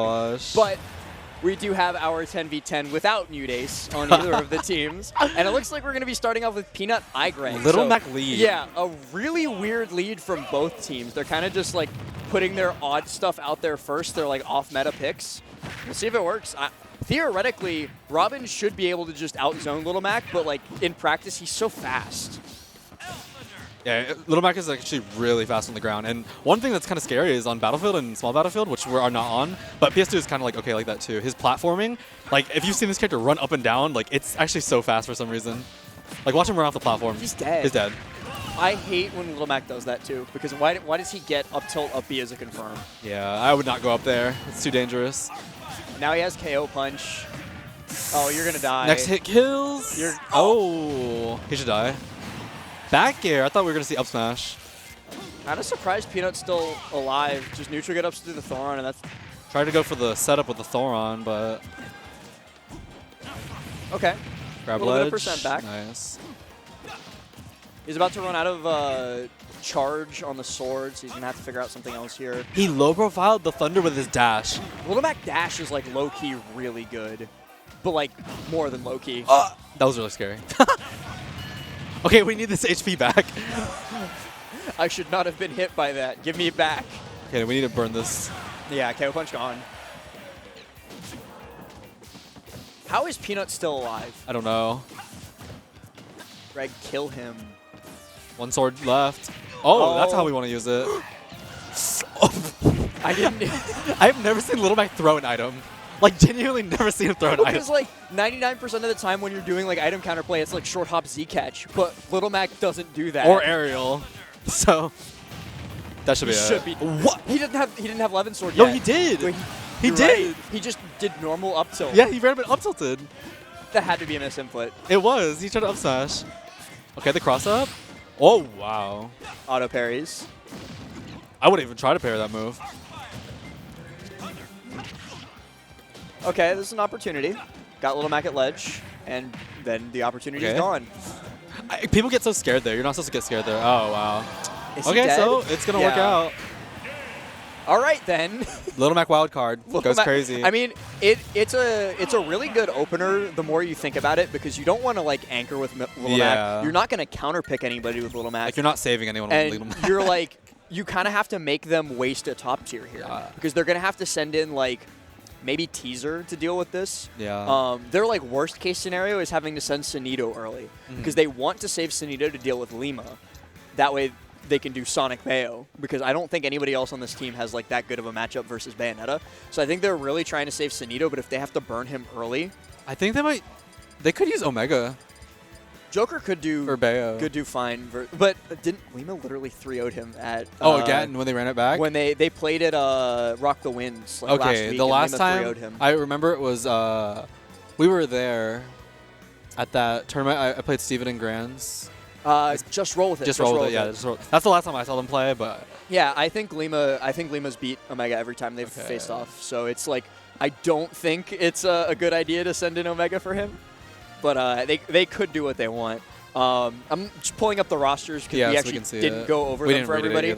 Gosh. But we do have our 10v10 without Nudace on either of the teams. And it looks like we're going to be starting off with Peanut Igreg. Little Mac lead. Yeah, a really weird lead from both teams. They're kind of just like putting their odd stuff out there first. They're like off-meta picks. We'll see if it works. Theoretically, Robin should be able to just outzone Little Mac, but like in practice, he's so fast. Yeah, Little Mac is actually really fast on the ground. And one thing that's kind of scary is on Battlefield and Small Battlefield, which we are not on, but PS2 is kind of like okay like that too. His platforming, like if you've seen this character run up and down, like it's actually so fast for some reason. Like watch him run off the platform. He's dead. He's dead. I hate when Little Mac does that too, because why does he get up tilt up B as a confirm? Yeah, I would not go up there. It's too dangerous. Now he has KO punch. Oh, you're going to die. Next hit kills. Oh, he should die. Back air. I thought we were going to see up smash. Kind of surprised Peanut's still alive. Just neutral get ups through the Thoron, and that's... Tried to go for the setup with the Thoron, but... Okay. Grab a little ledge. bit of percent back. Nice. He's about to run out of charge on the sword, so he's going to have to figure out something else here. He low-profiled the Thunder with his dash. Little Mac dash is like low-key really good, but like more than low-key. That was really scary. Okay, we need this HP back. I should not have been hit by that. Give me it back. Okay, we need to burn this. Yeah, KO punch gone. How is Peanut still alive? I don't know. Greg, kill him. One sword left. Oh, that's how we want to use it. I didn't. I've never seen Little Mac throw an item. Like, genuinely never seen him throw an item. Because, like, 99% of the time when you're doing, like, item counterplay, it's, like, short hop Z-catch. But Little Mac doesn't do that. Or aerial. So, that should be it. What? He didn't have Levin Sword No, yet. he did. Wait, he did. Right. He just did normal up tilt. Yeah, he ran a bit up tilted. That had to be a misinput. It was. He tried to up smash. Okay, the cross up. Oh, wow. Auto parries. I wouldn't even try to parry that move. Okay, this is an opportunity. Got Little Mac at ledge, and then the opportunity is gone. People get so scared there. You're not supposed to get scared there. Oh, wow. Is okay, he dead? so it's going to work out. All right, then. Little Mac wild card goes crazy. I mean, it's a really good opener the more you think about it, because you don't want to like anchor with Little Mac. You're not going to counterpick anybody with Little Mac. Like, you're not saving anyone with Little Mac. You're like, you kind of have to make them waste a top tier here, because they're going to have to send in like maybe Teaser to deal with this. Yeah. Their like worst case scenario is having to send Sunito early, because they want to save Sunito to deal with Lima. That way they can do Sonic Bayo, because I don't think anybody else on this team has like that good of a matchup versus Bayonetta. So I think they're really trying to save Sunito, but if they have to burn him early, I think they could use Omega. Joker could do for Bayo. Could do fine, but didn't Lima literally 3-0'd him at again when they ran it back? When they played at Rock the Winds like last week, the last Lima time 3-0'd him. I remember it was we were there at that tournament. I played Steven and Grands. Just roll with it. Just roll with it. Yeah, just roll. That's the last time I saw them play. But yeah, I think Lima's beat Omega every time they've faced off. So it's like I don't think it's a good idea to send in Omega for him, but they could do what they want. I'm just pulling up the rosters because we actually didn't go over them for everybody.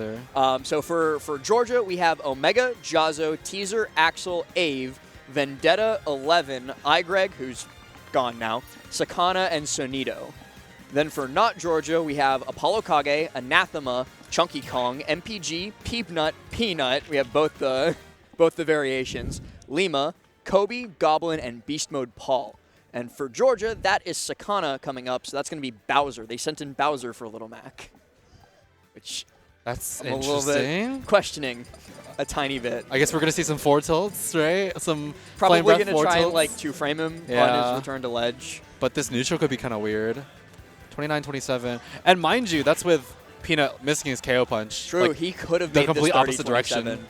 So for Georgia, we have Omega, Jazzo, Teaser, Axel, Ave, Vendetta, 11, Igreg, who's gone now, Sakana, and Sonito. Then for not Georgia, we have Apollo Kage, Anathema, Chunky Kong, MPG, Peepnut, Peanut. We have both the variations. Lima, Kobe, Goblin, and Beast Mode Paul. And for Georgia, that is Sakana coming up, so that's going to be Bowser. They sent in Bowser for Little Mac, which that's I'm a little bit questioning a tiny bit. I guess we're going to see some forward tilts, right? Some probably going to try and like two-frame him on his return to ledge. But this neutral could be kind of weird. 29-27. And mind you, that's with Peanut missing his KO punch. True, like, he could have the made complete this opposite direction.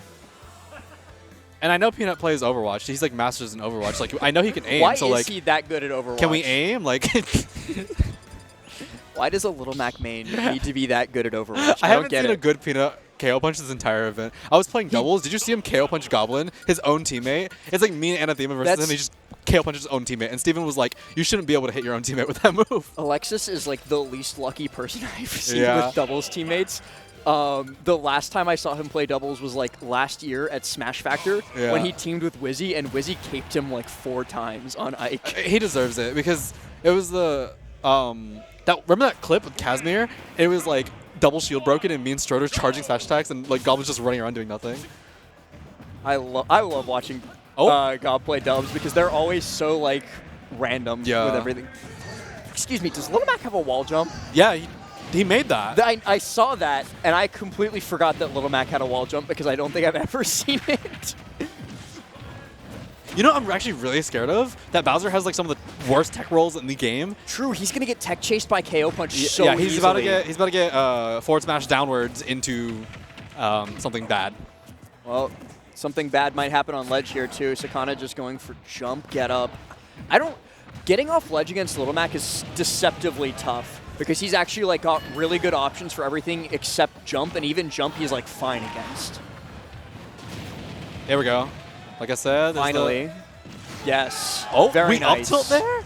And I know Peanut plays Overwatch. He's like masters in Overwatch. Like I know he can aim. Why so, is he that good at Overwatch? Can we aim? Like, why does a Little Mac main need to be that good at Overwatch? I haven't seen a good Peanut KO punch this entire event. I was playing doubles. Did you see him KO punch Goblin, his own teammate? It's like me and Anathema versus him. He just KO punches his own teammate. And Steven was like, you shouldn't be able to hit your own teammate with that move. Alexis is like the least lucky person I've seen with doubles teammates. The last time I saw him play doubles was like last year at Smash Factor when he teamed with Wizzy, and Wizzy caped him like 4 times on Ike. He deserves it because it was the remember that clip with Casimir? It was like double shield broken and me and Stroder charging smash attacks and like Gob was just running around doing nothing. I love watching Gob play dubs because they're always so like random with everything. Excuse me, does Little Mac have a wall jump? Yeah, he made that. I saw that and I completely forgot that Little Mac had a wall jump because I don't think I've ever seen it. You know what I'm actually really scared of? That Bowser has like some of the worst tech rolls in the game. True, he's gonna get tech chased by KO Punch so yeah, he's easily. about to get forward smash downwards into something bad. Well, something bad might happen on ledge here too. Sakana just going for jump, get up. Getting off ledge against Little Mac is deceptively tough because he's actually like got really good options for everything except jump, and even jump he's like fine against. There we go. Like I said, finally. Yes. Oh, very nice. Up tilt there?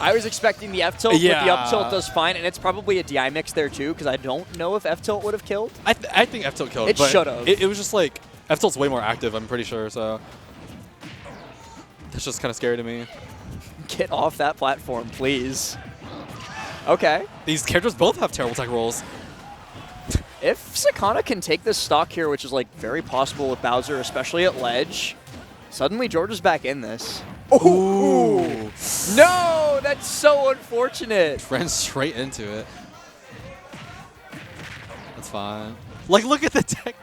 I was expecting the F tilt, but the up tilt does fine, and it's probably a DI mix there too, because I don't know if F tilt would have killed. I think F tilt killed. It should have. It was just like F tilt's way more active, I'm pretty sure. So that's just kind of scary to me. Get off that platform, please. Okay. These characters both have terrible tech rolls. If Sakana can take this stock here, which is like very possible with Bowser, especially at ledge, suddenly George is back in this. Ooh. No, that's so unfortunate. Ran straight into it. That's fine. Like, look at the tech.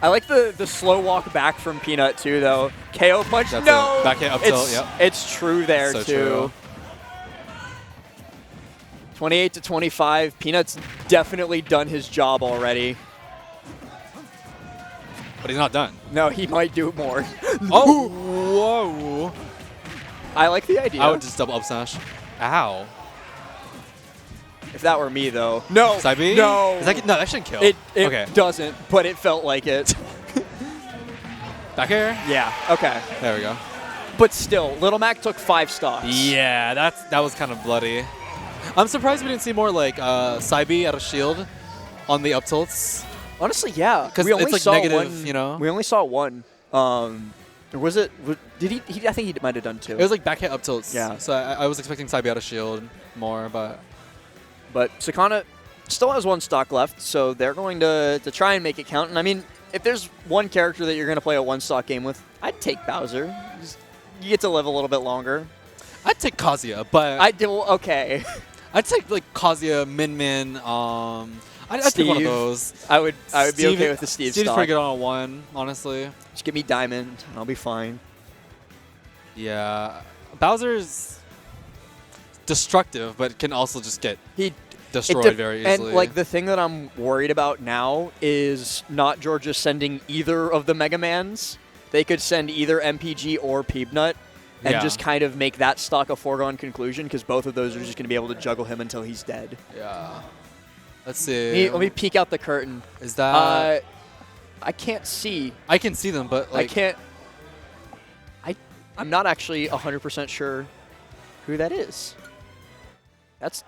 I like the slow walk back from Peanut too, though. KO punch. That's no. Back hit up tilt. Yep. It's true there so too. True. 28 to 25. Peanut's definitely done his job already. But he's not done. No, he might do more. Oh, whoa. I like the idea. I would just double up smash. Ow. If that were me, though. No. Side B? No. No, that shouldn't kill. It okay. doesn't, but it felt like it. Back air? Yeah. Okay. There we go. But still, Little Mac took 5 stocks. Yeah, that was kind of bloody. I'm surprised we didn't see more like side B out of shield on the up tilts. Honestly, yeah. Because we only it's like saw negative, one, you know? We only saw one. Or was it? Did he? I think he might have done 2. It was like back hit up tilts. Yeah. So I was expecting side B out of shield more, but Sakana still has 1 stock left, so they're going to try and make it count. And I mean, if there's one character that you're going to play a 1-stock game with, I'd take Bowser. You get to live a little bit longer. I'd take Kazuya, but I do. Okay. I'd take like Kazuya, Min. I'd take one of those. I would be okay with the Steve Steve's stock. pretty good on a 1, honestly. Just give me Diamond, and I'll be fine. Yeah, Bowser's destructive, but can also just get destroyed very easily. And like the thing that I'm worried about now is not Georgia sending either of the Mega Mans. They could send either MPG or Peanut and just kind of make that stock a foregone conclusion because both of those are just going to be able to juggle him until he's dead. Yeah. Let's see. Let me peek out the curtain. Is that? I can't see. I can see them, but like I can't. I'm not actually 100% sure who that is. That's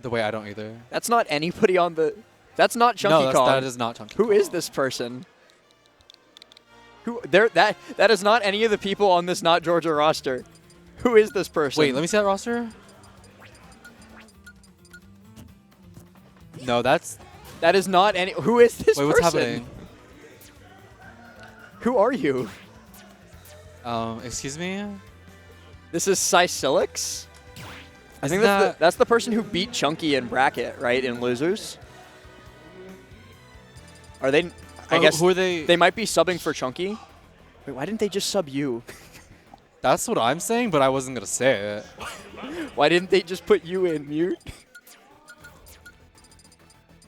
the way I don't either. That's not anybody on the. That's not Chunky Kong. No, that is not Chunky Kong. Who is this person? That is not any of the people on this Not Georgia roster. Who is this person? Wait, let me see that roster. No, that is not any. Who is this person? Wait, what's happening? Who are you? Excuse me? This is Cysilix? I think that's the person who beat Chunky in bracket, right, in losers? Are they? I guess who are they? They might be subbing for Chunky. Wait, why didn't they just sub you? That's what I'm saying, but I wasn't gonna say it. Why didn't they just put you in mute?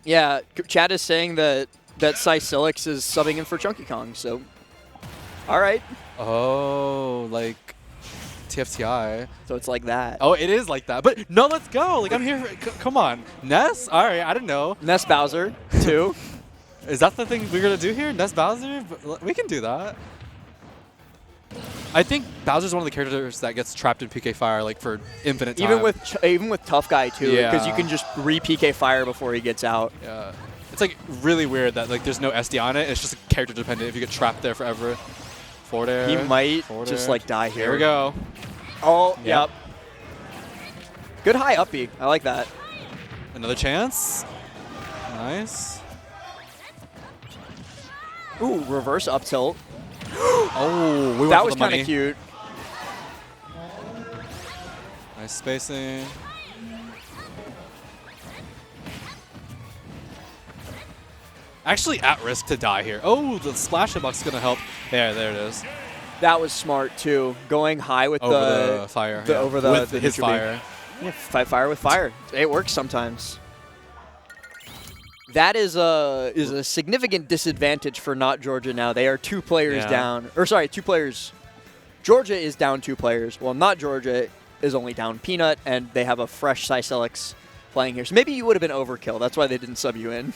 Yeah, chat is saying that Cysilix is subbing in for Chunky Kong. So, all right. Oh, like TFTI. So it's like that. Oh, it is like that. But no, let's go. Like I'm here. Come on, Ness. All right, I didn't know. Ness Bowser, 2. Is that the thing we're gonna do here? Ness Bowser? We can do that. I think Bowser's one of the characters that gets trapped in PK Fire like for infinite time. Even with Tough Guy too, because you can just re-PK Fire before he gets out. Yeah, It's like really weird that like there's no SD on it. It's just character dependent. If you get trapped there forever, forward air. He might forward just air. like die here. Here we go. Oh, Yep. yep. Good high up B. I like that. Another chance. Nice. Ooh, reverse up tilt. Oh, we went That for was the kind money. of cute. Nice spacing. Actually at risk to die here. Oh, the splash hitbox is going to help. There it is. That was smart too. Going high with Over the fire. the- yeah. over the- With the his neutral beam. fire. Yeah, fight fire with fire. It works sometimes. That is a significant disadvantage for not Georgia now. They are 2 players Yeah. down. Or sorry, 2 players. Georgia is down 2 players. Well, not Georgia is only down Peanut, and they have a fresh Cycelix playing here. So maybe you would have been overkill. That's why they didn't sub you in.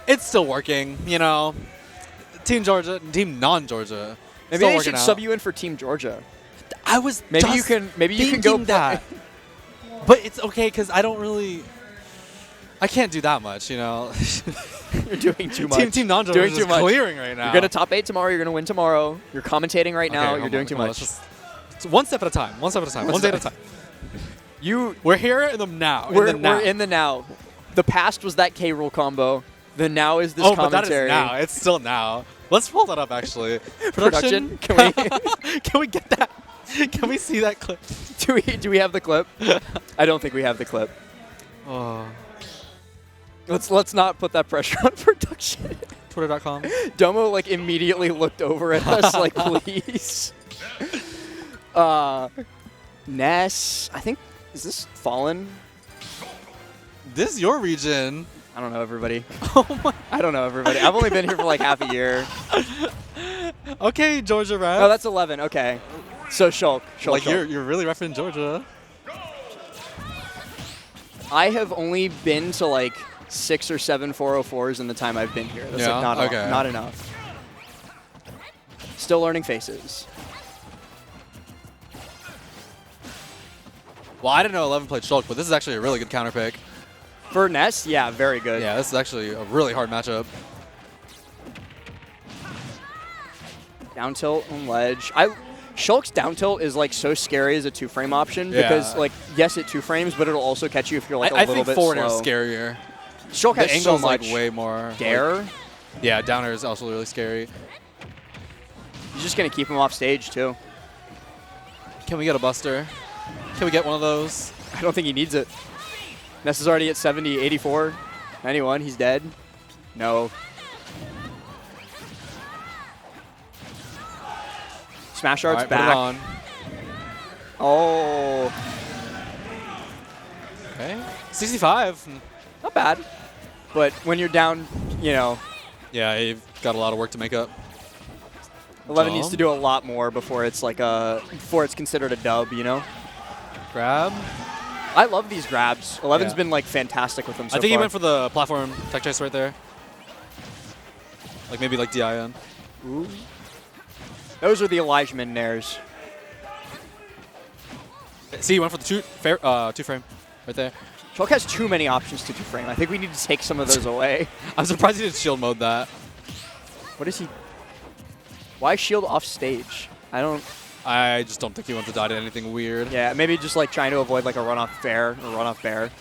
It's still working, you know. Team Georgia, Team non-Georgia. Maybe still they working should out. sub you in for Team Georgia. I was Maybe just you can go thinking that. But it's okay because I don't really. I can't do that much, you know. You're doing too much. Team non-Georgia Doing is too just much. clearing right now. You're gonna top 8 tomorrow. You're gonna win tomorrow. You're commentating right now. Okay, You're doing too much. It's one step at a time. One step at a time. One day at a time. We're here in the now. We're in the now. The past was that K-Rool combo. The now is this commentary. But that is now. It's still now. Let's pull that up, actually. Production? Can we Can we get that? Can we see that clip? do we have the clip? I don't think we have the clip. Oh. Let's not put that pressure on production. Twitter.com. Domo like immediately looked over at us like, please. Ness, I think, is this Fallen? This is your region. I don't know everybody. Oh my. I don't know everybody. I've only been here for like half a year. Okay, Georgia rep. Oh, that's 11. Okay. So Shulk. Like you're really repping Georgia. I have only been to like 6 or 7 404s in the time I've been here. That's Yeah? like Okay. not enough. Still learning faces. Well, I didn't know 11 played Shulk, but this is actually a really good counter pick. For Ness, yeah, very good. Yeah, this is actually a really hard matchup. Down tilt on ledge. Shulk's down tilt is like so scary as a 2-frame option Yeah. because like yes it 2 frames, but it'll also catch you if you're like a I little think bit forward air is slow. scarier. Shulk The has so angle's much like way more. dare. Like, yeah, down air is also really scary. He's just gonna keep him off stage too. Can we get a buster? Can we get one of those? I don't think he needs it. Ness is already at 70, 84, 91. He's dead. No. Smash art's All right, put it back. on. Oh, Okay. 65. not bad. But when you're down, you know, Yeah, you've got a lot of work to make up. 11 needs to do a lot more before it's like before it's considered a dub, you know? Grab. I love these grabs. 11's Yeah. been like fantastic with them so I think far. he went for the platform tech chase right there. Like maybe like DIN. Ooh. Those are the Elijahman nairs. See, he went for the two frame right there. Shulk has too many options to 2-frame. I think we need to take some of those away. I'm surprised he didn't shield mode that. What is he? Why shield off stage? I just don't think he wants to die to anything weird. Yeah, maybe just like trying to avoid like a run off fair or run off bear.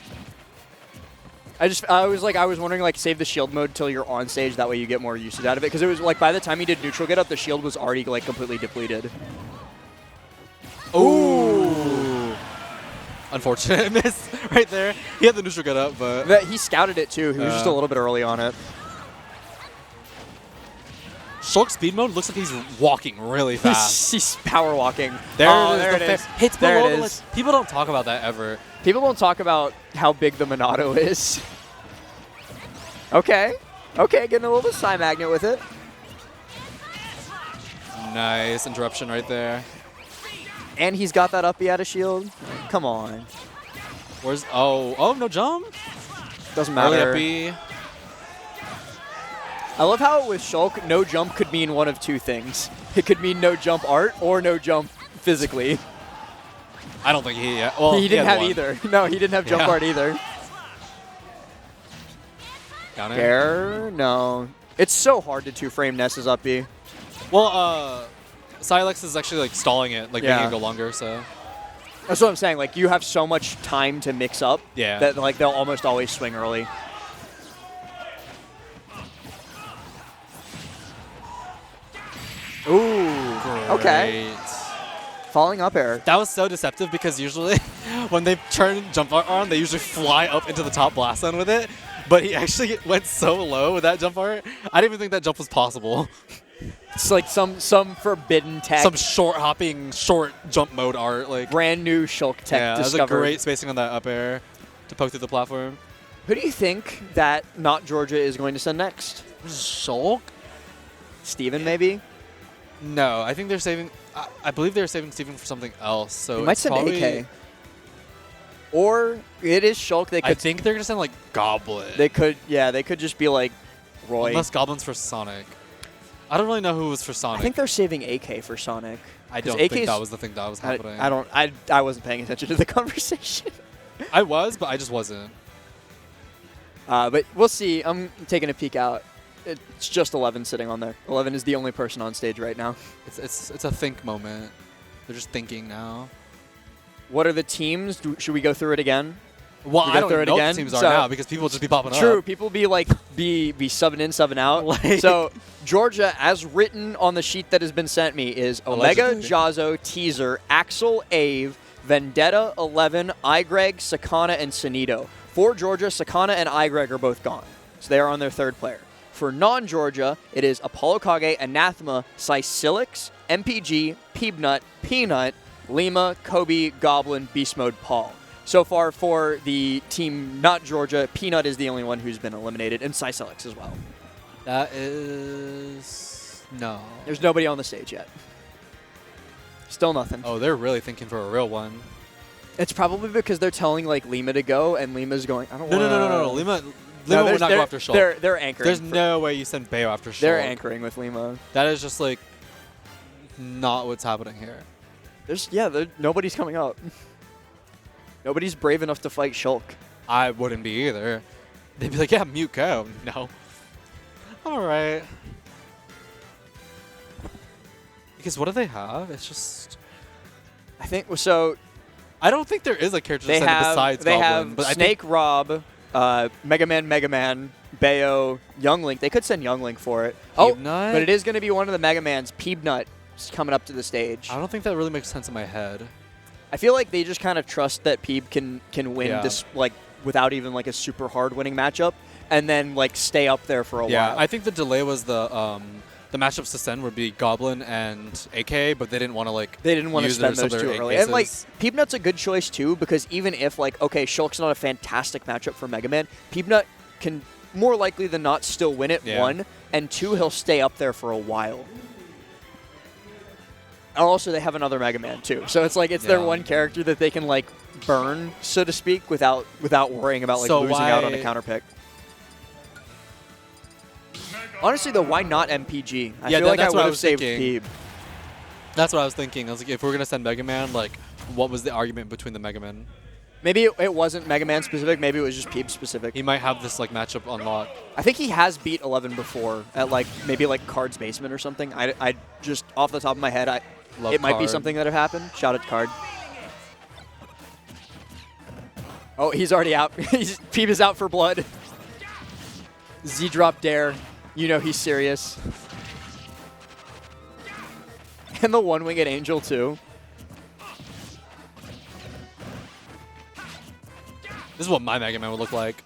I was wondering like save the shield mode till you're on stage. That way you get more usage out of it. Because it was like by the time he did neutral get up, the shield was already like completely depleted. Ooh. Unfortunate miss right there. He had the neutral get up, but He scouted it too. He was just a little bit early on it. Shulk speed mode looks like he's walking really fast. He's power walking. There it is. Hits There below it the is. list. People don't talk about that ever. People don't talk about how big the Monado is. Okay. Okay, getting a little bit side magnet with it. Nice interruption right there. And he's got that up B out of shield. Come on. Where's oh no jump? Doesn't Early matter. up B. I love how with Shulk, no jump could mean one of two things. It could mean no jump art or no jump physically. I don't think he. Well, he didn't had have one. either. No, he didn't have jump Yeah. art either. Down air? Air? No. It's so hard to two-frame Ness's up B. Well, Silex is actually like stalling it, like making it go longer, so. That's what I'm saying. Like, you have so much time to mix up that like they'll almost always swing early. Ooh. Great. Okay. Falling up air. That was so deceptive because usually when they turn jump art on, they usually fly up into the top blast zone with it. But he actually went so low with that jump art. I didn't even think that jump was possible. It's like some forbidden tech. Some short hopping, short jump mode art. Like brand new Shulk tech yeah, discovered. that was a great spacing on that up air to poke through the platform. Who do you think that not Georgia is going to send next? Shulk? Steven, maybe? No, I think they're saving. I believe they're saving Steven for something else. So he might send AK. Or it is Shulk. They could. I think they're gonna send like Goblin. They could. Yeah, they could just be like Roy. Unless Goblin's for Sonic. I don't really know who was for Sonic. I think they're saving AK for Sonic. I don't think that was the thing that was happening. I wasn't paying attention to the conversation. I was, but I just wasn't. But we'll see. I'm taking a peek out. It's just 11 sitting on there. 11 is the only person on stage right now. It's a think moment. They're just thinking now. What are the teams? Should we go through it again? Well, I don't know what the teams are now because people will just be popping up. True, people be like be subbing in, subbing out. So Georgia, as written on the sheet that has been sent me, is Omega, Jazzo, Teaser, Axel, Ave, Vendetta, 11, iGreg, Sakana, and Sunito. For Georgia, Sakana and iGreg are both gone. So they are on their third player. For non-Georgia, it is Apollo Kage, Anathema, Cycilix, MPG, Peebnut, Peanut, Lima, Kobe, Goblin, Beast Mode, Paul. So far for the team not Georgia, Peanut is the only one who's been eliminated, and Cycilix as well. That is... no. There's nobody on the stage yet. Still nothing. Oh, they're really thinking for a real one. It's probably because they're telling like Lima to go, and Lima's going, I don't want to... No. Lima would not go after Shulk. They're anchoring. There's no way you send Bayo after Shulk. They're anchoring with Lima. That is just like not what's happening here. Nobody's coming up. Nobody's brave enough to fight Shulk. I wouldn't be either. They'd be like, yeah, mute go. No. All right. Because what do they have? It's just... I think so. I don't think there is a character to send besides They Goblin. have but Snake, Rob, Mega Man, Bayo, Young Link. They could send Young Link for it. Peebnut? But it is going to be one of the Mega Mans. Peebnut is coming up to the stage. I don't think that really makes sense in my head. I feel like they just kind of trust that Peeb can win this like without even like a super hard winning matchup, and then like stay up there for a while. Yeah, I think the delay was the matchups to send would be Goblin and AK, but they didn't want to spend those too early. And like Peebnut's a good choice too, because even if like Shulk's not a fantastic matchup for Mega Man, Peebnut can more likely than not still win it. One, and two, he'll stay up there for a while. And also, they have another Mega Man, too. So it's like it's their one character that they can, like, burn, so to speak, without worrying about, like, losing out on a counter pick. Honestly, though, why not MPG? I feel like I would have saved Peeb. That's what I was thinking. I was like, if we're going to send Mega Man, like, what was the argument between the Mega Man? Maybe it wasn't Mega Man specific. Maybe it was just Peeb specific. He might have this, like, matchup unlocked. I think he has beat 11 before at, like, maybe, like, Card's Basement or something. I just, off the top of my head, it might be something that have happened. Shout out to Card. Oh, he's already out. Peeb is out for blood. Z drop dare. You know he's serious. And the one-winged angel, too. This is what my Mega Man would look like.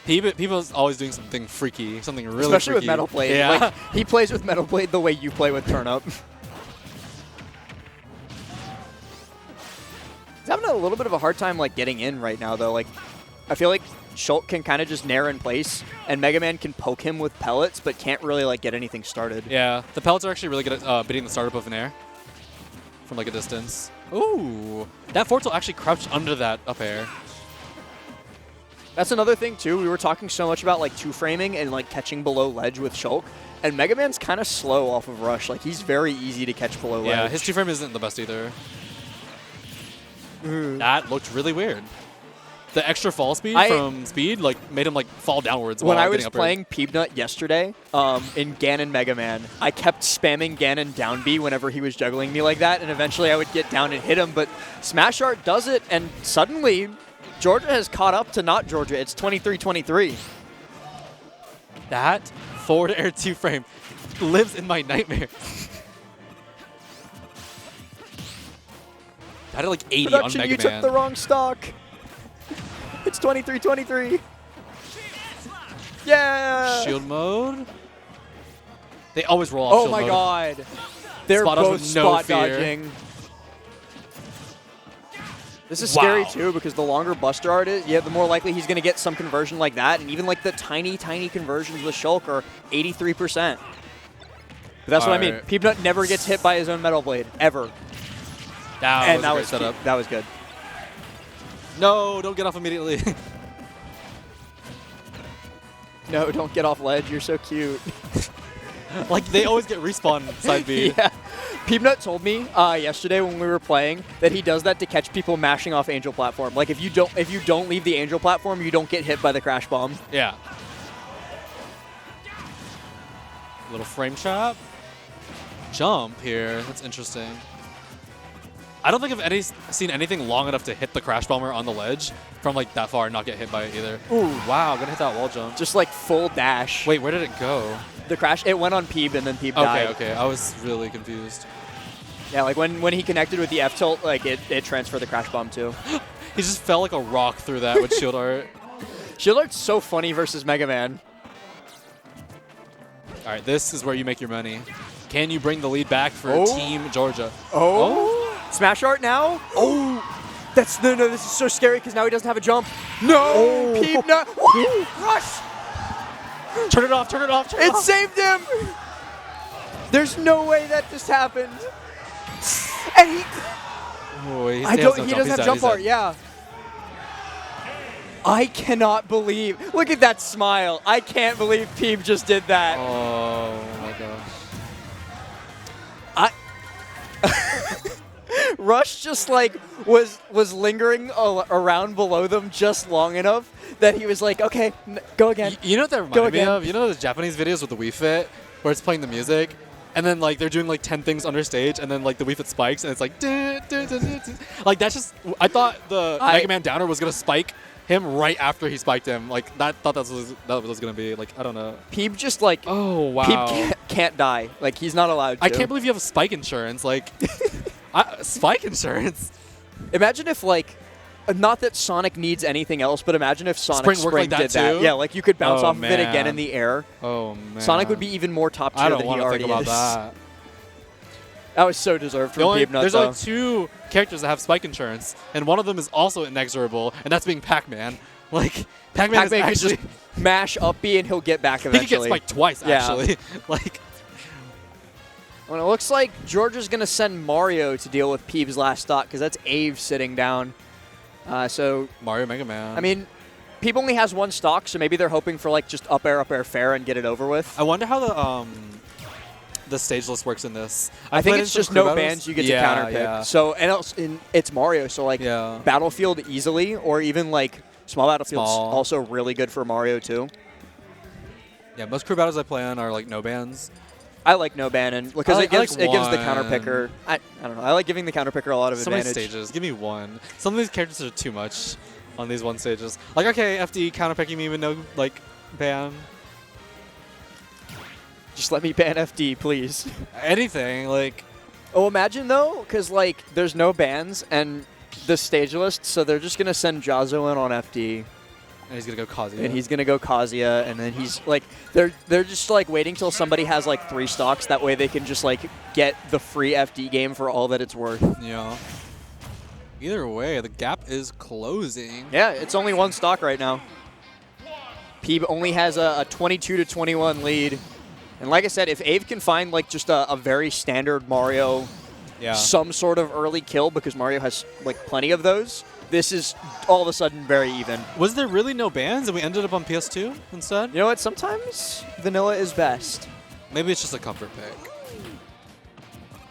People's always doing something freaky, something really Especially freaky. with Metal Blade. Yeah. Like, he plays with Metal Blade the way you play with Turn Up. He's having a little bit of a hard time like getting in right now, though. Like, I feel like Shulk can kind of just nair in place, and Mega Man can poke him with pellets, but can't really like get anything started. Yeah, the pellets are actually really good at beating the startup of an air from like a distance. Ooh, that Fortel actually crouched under that up air. That's another thing, too. We were talking so much about, like, two-framing and, like, catching below ledge with Shulk. And Mega Man's kind of slow off of rush. Like, he's very easy to catch below ledge. Yeah, his two-frame isn't the best either. That looked really weird. the extra fall speed from speed like made him like fall downwards. When while I was getting playing Peanut yesterday in Ganon Mega Man, I kept spamming Ganon down B whenever he was juggling me like that, and eventually I would get down and hit him. But Smash Art does it, and suddenly Georgia has caught up to not Georgia. It's 23-23. That forward air 2 frame lives in my nightmare. That had like 80 Production, on Mega you Man. took the wrong stock. It's 23-23. Yeah. Shield mode. They always roll off Oh shield my mode. god. They're Spot dodge both with no spot fear. dodging. This is scary too because the longer Buster Art is, the more likely he's going to get some conversion like that, and even like the tiny conversions with Shulk are 83%. But that's what I mean. Peanut never gets hit by his own Metal Blade ever. That was a great setup. That was good. No, don't get off immediately. No, don't get off ledge. You're so cute. Like they always get respawn side B. Yeah. Peanut told me yesterday when we were playing that he does that to catch people mashing off Angel platform. Like if you don't leave the Angel platform, you don't get hit by the crash bomb. Yeah. Little frame trap. Jump here. That's interesting. I don't think I've seen anything long enough to hit the crash bomber on the ledge from like that far and not get hit by it either. Ooh. Wow, gonna hit that wall jump. Just like full dash. Wait, where did it go? The crash, it went on Peeb and then Peeb died. Okay, I was really confused. Yeah, like when he connected with the F tilt, like it transferred the crash bomb too. He just fell like a rock through that with shield art. Shield Art's so funny versus Mega Man. All right, this is where you make your money. Can you bring the lead back for Team Georgia? Oh. Smash Art now? Oh. No, this is so scary because now he doesn't have a jump. No. Peeb, no. Rush. Turn it off, turn it off, turn it off. It saved him. There's no way that just happened. And he... Oh, he doesn't have jump art, yeah. I cannot believe... Look at that smile. I can't believe Peeb just did that. Oh, my gosh. Rush just like was lingering around below them just long enough that he was like, okay, go again. You know what that reminded me of? You know those Japanese videos with the Wii Fit where it's playing the music and then like they're doing like 10 things under stage and then like the Wii Fit spikes and it's like like that's just I thought the Mega Man downer was gonna spike him right after he spiked him. Like that was gonna be like I don't know. Peeb just like Peeb can't die. Like he's not allowed to. I can't believe you have spike insurance. Like spike insurance. Imagine if like not that Sonic needs anything else, but imagine if Sonic Spring like did that. Yeah, like you could bounce off of it again in the air. Oh man. Sonic would be even more top tier than he already is. I don't want to think about that. That was so deserved from Peeb Nut. There's only 2 characters that have spike insurance, and one of them is also inexorable, and that's being Pac-Man. Like Pac-Man is actually could just mash up B and he'll get back eventually. He could get spiked twice actually. Like well, it looks like Georgia's going to send Mario to deal with Peeb's last stock because that's Ave sitting down. So Mario Mega Man. I mean, Peeb only has 1 stock, so maybe they're hoping for like just up air fair and get it over with. I wonder how the stage list works in this. I think it's just no bans you get to counter pick. Yeah. So and it's Mario, so like Battlefield easily, or even like Small Battlefield's also really good for Mario too. Yeah, most crew battles I play on are like no bans. I like no ban and because it gives the counter picker. I don't know. I like giving the counter picker a lot of advantage. So many stages. Give me 1. Some of these characters are too much on these 1 stages. Like okay, FD counter picking me with no like ban. Just let me ban FD, please. Anything like. Oh, imagine though, because like there's no bans and the stage list, so they're just gonna send Jazo in on FD. And he's gonna go Kazuya. And he's gonna go Kazuya, and then he's like, they're just like waiting till somebody has like 3 stocks. That way they can just like get the free FD game for all that it's worth. Yeah. Either way, the gap is closing. Yeah, it's only 1 stock right now. Peeb only has a 22-21 lead, and like I said, if Ave can find like just a very standard Mario, some sort of early kill because Mario has like plenty of those. This is all of a sudden very even. Was there really no bans and we ended up on PS2 instead? You know what? Sometimes vanilla is best. Maybe it's just a comfort pick.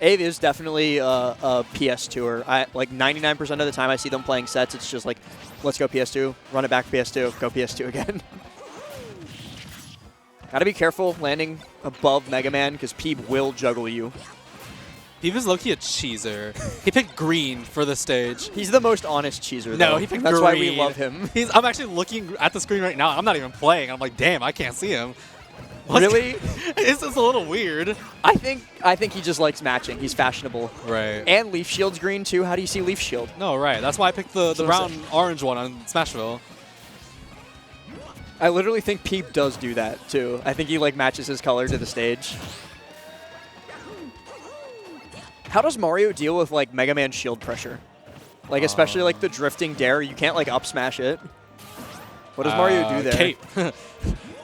Ave is definitely a PS2er. Like 99% of the time I see them playing sets, it's just like, let's go PS2, run it back PS2, go PS2 again. Gotta be careful landing above Mega Man because Peeb will juggle you. Peeb is low-key a cheeser. He picked green for the stage. He's the most honest cheeser, No, though. he picked That's green. why we love him. I'm actually looking at the screen right now. I'm not even playing. I'm like, damn, I can't see him. Really? It's a little weird. I think he just likes matching. He's fashionable. Right. And Leaf Shield's green, too. How do you see Leaf Shield? No, right. That's why I picked the brown orange one on Smashville. I literally think Peep does do that, too. I think he, like, matches his color to the stage. How does Mario deal with, like, Mega Man shield pressure? Like, especially, like, the drifting dare. You can't, like, up smash it. What does Mario do there? Cape.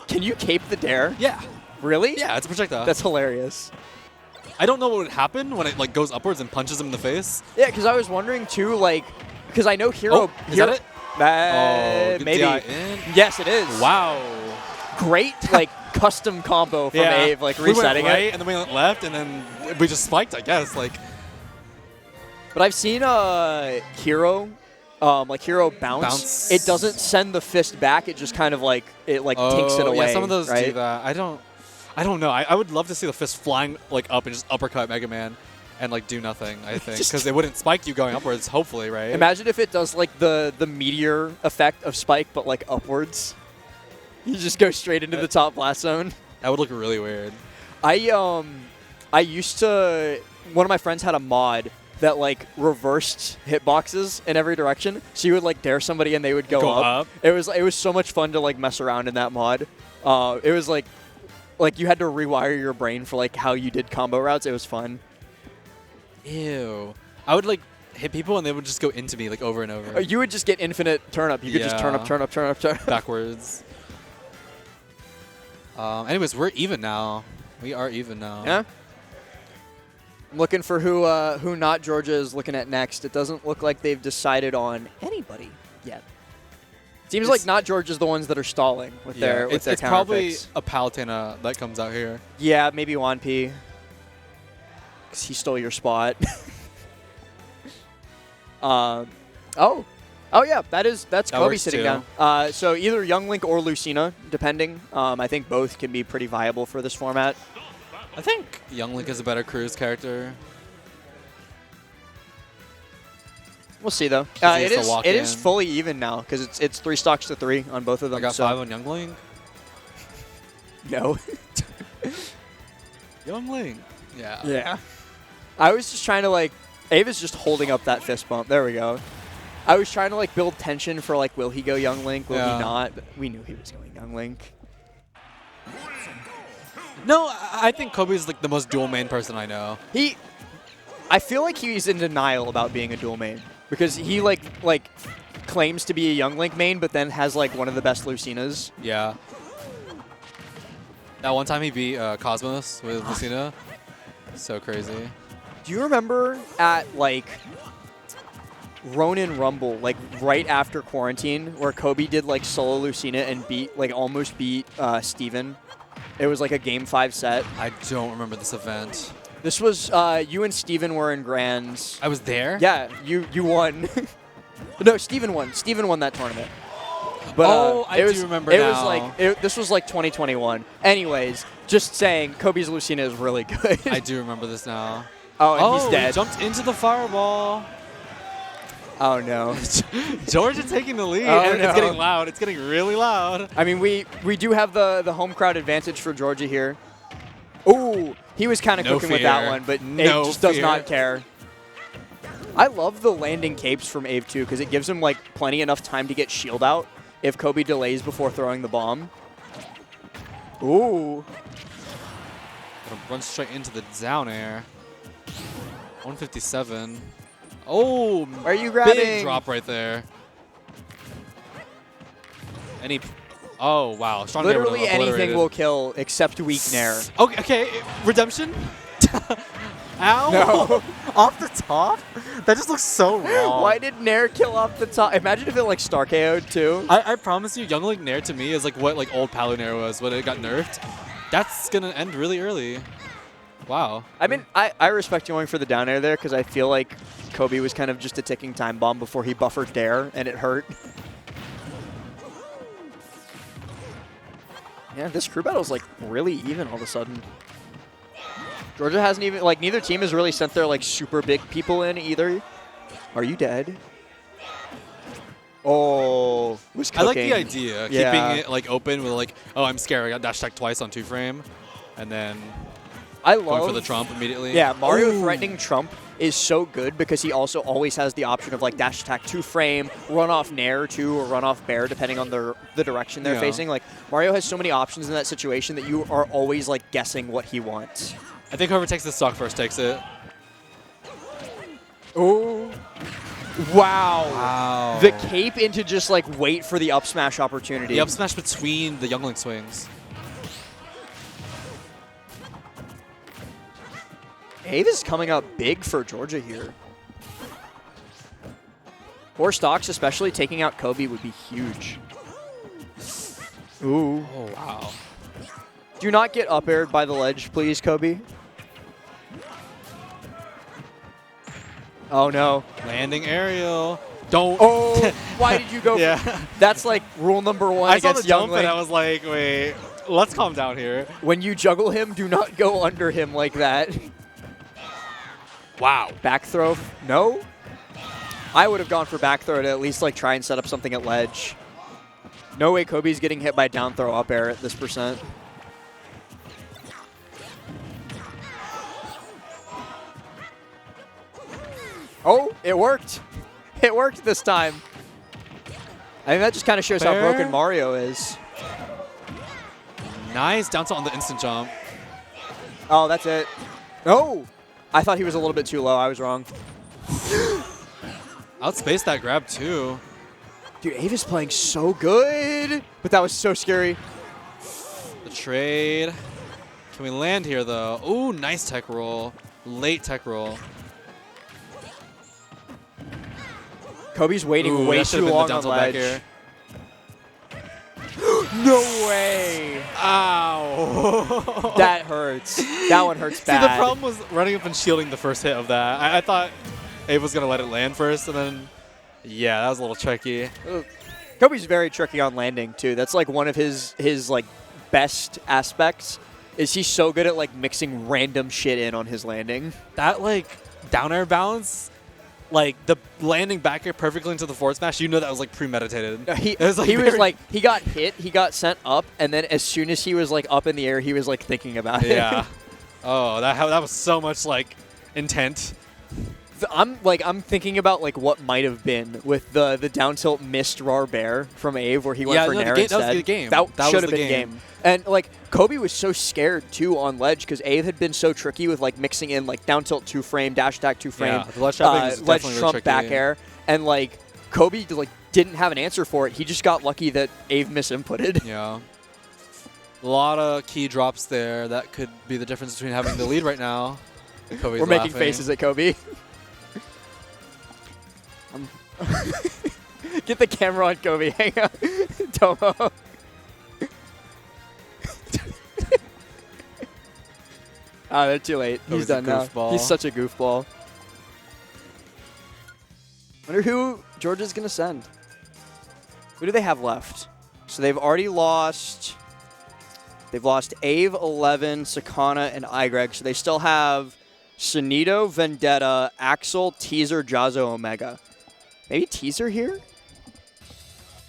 Can you cape the dare? Yeah. Really? Yeah, it's a projectile. That's hilarious. I don't know what would happen when it, like, goes upwards and punches him in the face. Yeah, because I was wondering, too, like, because I know Hero... Oh, is that it? Good maybe. DI in. Yes, it is. Wow. Great, like, custom combo from Ave, like, resetting we went right, it. and then we went left, and then we just spiked, I guess. Like, but I've seen Hero, like Hero bounce. It doesn't send the fist back. It just kind of like takes it away. Yeah, some of those right? do that. I don't know. I would love to see the fist flying like up and just uppercut Mega Man and like do nothing. I think because it wouldn't spike you going upwards. Hopefully, right? Imagine if it does like the meteor effect of spike, but like upwards. You just go straight into the top blast zone. That would look really weird. I used to. One of my friends had a mod that like reversed hitboxes in every direction. So you would like dare somebody and they would go up. It was so much fun to like mess around in that mod. It was like you had to rewire your brain for like how you did combo routes. It was fun. Ew. I would like hit people and they would just go into me like over and over. You would just get infinite turn up. You could just turn up, turn up, turn up, turn up. Backwards. Anyways, we're even now. We are even now. Yeah. I'm looking for who not Georgia is looking at next. It doesn't look like they've decided on anybody yet. Seems like not Georgia's the ones that are stalling with their with their It's counter probably picks. a Palutena that comes out here. Yeah, maybe Juan P. Because he stole your spot. Oh yeah, that's Kobe sitting too. down. So either Young Link or Lucina, depending. I think both can be pretty viable for this format. I think Young Link is a better cruise character. We'll see though. It is fully even now because it's 3 stocks to 3 on both of them. I got 5 on Young Link. No. Young Link. Yeah. Yeah. I was just trying to like. Ava's just holding up that fist bump. There we go. I was trying to like build tension for like, will he go Young Link? Will he not? But we knew he was going Young Link. No, I think Kobe's like the most dual main person I know. I feel like he's in denial about being a dual main because he like claims to be a Young Link main, but then has like one of the best Lucinas. Yeah. That one time he beat Cosmos with Lucina. So crazy. Do you remember at like Ronin Rumble, like right after quarantine, where Kobe did like solo Lucina and almost beat Steven? It was like a game 5 set. I don't remember this event. This was you and Steven were in grands. I was there? Yeah, you won. No, Steven won. Steven won that tournament. But, I do remember now. This was like 2021. Anyways, just saying, Kobe's Lucina is really good. I do remember this now. Oh, and he's dead. He jumped into the fireball. Oh, no. Georgia taking the lead. Oh, and no. It's getting loud. It's getting really loud. I mean, we do have the home crowd advantage for Georgia here. Ooh, he was kind of cooking with that one, but Abe just does not care. I love the landing capes from Abe, too, because it gives him like plenty enough time to get shield out if Kobe delays before throwing the bomb. Ooh. Gonna run straight into the down air. 157. Oh, are you grabbing? Big drop right there. Oh, wow. Strong Literally anything will kill except weak Nair. Okay. Redemption? Ow. No. Off the top? That just looks so wrong. Why did Nair kill off the top? Imagine if it like Star KO'd too. I promise you, Young Link Nair to me is like what like old Palu Nair was when it got nerfed. That's going to end really early. Wow. I mean, I respect going for the down air there because I feel like Kobe was kind of just a ticking time bomb before he buffered dare, and it hurt. Yeah, this crew battle is like really even all of a sudden. Georgia hasn't even, like, neither team has really sent their like super big people in either. Are you dead? Oh, who's cooking? I like the idea, keeping it like open with like, oh, I'm scared. I got dash attack twice on 2-frame, and then going for the trump immediately. Yeah, Mario threatening trump is so good because he also always has the option of like dash attack 2-frame, run off nair 2, or run off bear depending on the direction they're facing. Like Mario has so many options in that situation that you are always like guessing what he wants. I think whoever takes this stock first takes it. Oh. Wow. The cape into just like wait for the up smash opportunity. The up smash between the youngling swings. Ave is coming up big for Georgia here. 4 stocks, especially taking out Kobe, would be huge. Ooh. Oh, wow. Do not get up aired by the ledge, please, Kobe. Oh, no. Landing aerial. Don't. Oh, why did you go? Yeah. That's like rule number 1 I saw against the jump youngling. and I was like, wait, let's calm down here. When you juggle him, do not go under him like that. Wow. Back throw? No? I would have gone for back throw to at least like try and set up something at ledge. No way Kobe's getting hit by down throw up air at this percent. Oh, it worked. It worked this time. I think that just kind of shows how broken Mario is. Nice down tilt on the instant jump. Oh, that's it. Oh! I thought he was a little bit too low. I was wrong. Outspaced that grab too. Dude, Ave is playing so good. But that was so scary. The trade. Can we land here though? Ooh, nice tech roll. Late tech roll. Kobe's waiting way too long on ledge. No way! Ow! That hurts. That one hurts bad. See, the problem was running up and shielding the first hit of that. I thought Abe was going to let it land first, and then, yeah, that was a little tricky. Kobe's very tricky on landing, too. That's, like, one of his like, best aspects is he's so good at, like, mixing random shit in on his landing. That, like, down air balance, like, the landing back air perfectly into the forward smash, you know that was, like, premeditated. He got hit, he got sent up, and then as soon as he was, like, up in the air, he was, like, thinking about it. Yeah. Oh, that was so much, like, intent. I'm thinking about, like, what might have been with the down tilt missed raw bear from Ave where he went for Nair instead. That was the game. That should have the been game. And, like, Kobe was so scared, too, on ledge because Ave had been so tricky with, like, mixing in, like, down tilt 2-frame, dash attack 2-frame, yeah, the ledge trapping is ledge definitely trump tricky. back air. And, like, Kobe, like, didn't have an answer for it. He just got lucky that Ave misinputted. Yeah. A lot of key drops there. That could be the difference between having the lead right now. Kobe's We're making laughing. faces at Kobe. Get the camera on Kobe. Hang on. Tomo. Ah, they're too late. He's done now. He's such a goofball. Wonder who Georgia's going to send. Who do they have left? So they've already lost. They've lost Ave, 11, Sakana, and Igreg. So they still have Sunito, Vendetta, Axel, Teaser, Jazzo, Omega. Maybe Teaser here?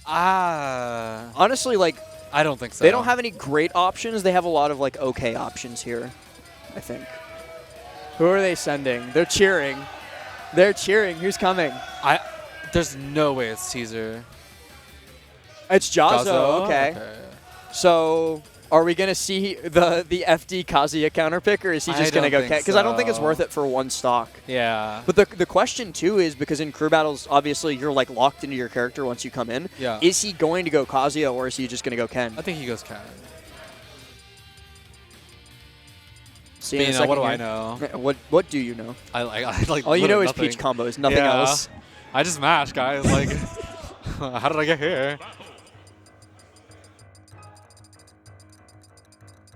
Honestly, like, I don't think so. They don't have any great options. They have a lot of, like, okay options here, I think. Who are they sending? They're cheering. They're cheering. Who's coming? There's no way it's Teaser. It's Jazzo. Okay. So are we going to see the FD Kazuya counter pick, or is he just going to go Ken? Because I don't think it's worth it for one stock. Yeah. But the question, too, is because in crew battles, obviously, you're, like, locked into your character once you come in. Yeah. Is he going to go Kazuya, or is he just going to go Ken? I think he goes Ken. See, you know, what do I know? What do you know? I like. All you know is nothing. Peach combos, nothing else. I just mash, guys. Like, how did I get here?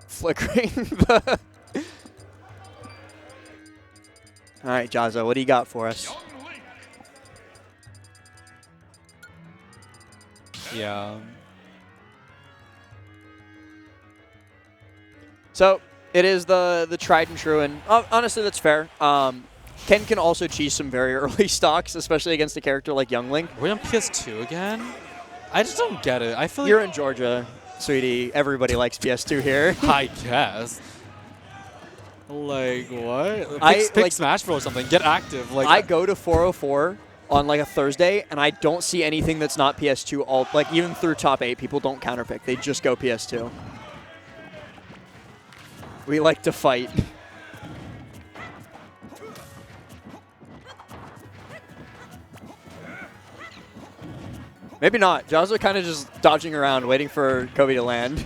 Flickering the... All right, Jazzo, what do you got for us? Yeah. So it is the tried and true, and honestly, that's fair. Ken can also cheese some very early stocks, especially against a character like Youngling. Are we on PS2 again? I just don't get it. I feel You're like in Georgia, sweetie. Everybody likes PS2 here. I guess. Like what? Pick Smashville or something. Get active. Like I go to 404 on like a Thursday, and I don't see anything that's not PS2. Like even through top 8, people don't counterpick. They just go PS2. We like to fight. Maybe not. Jaws are kind of just dodging around, waiting for Kobe to land.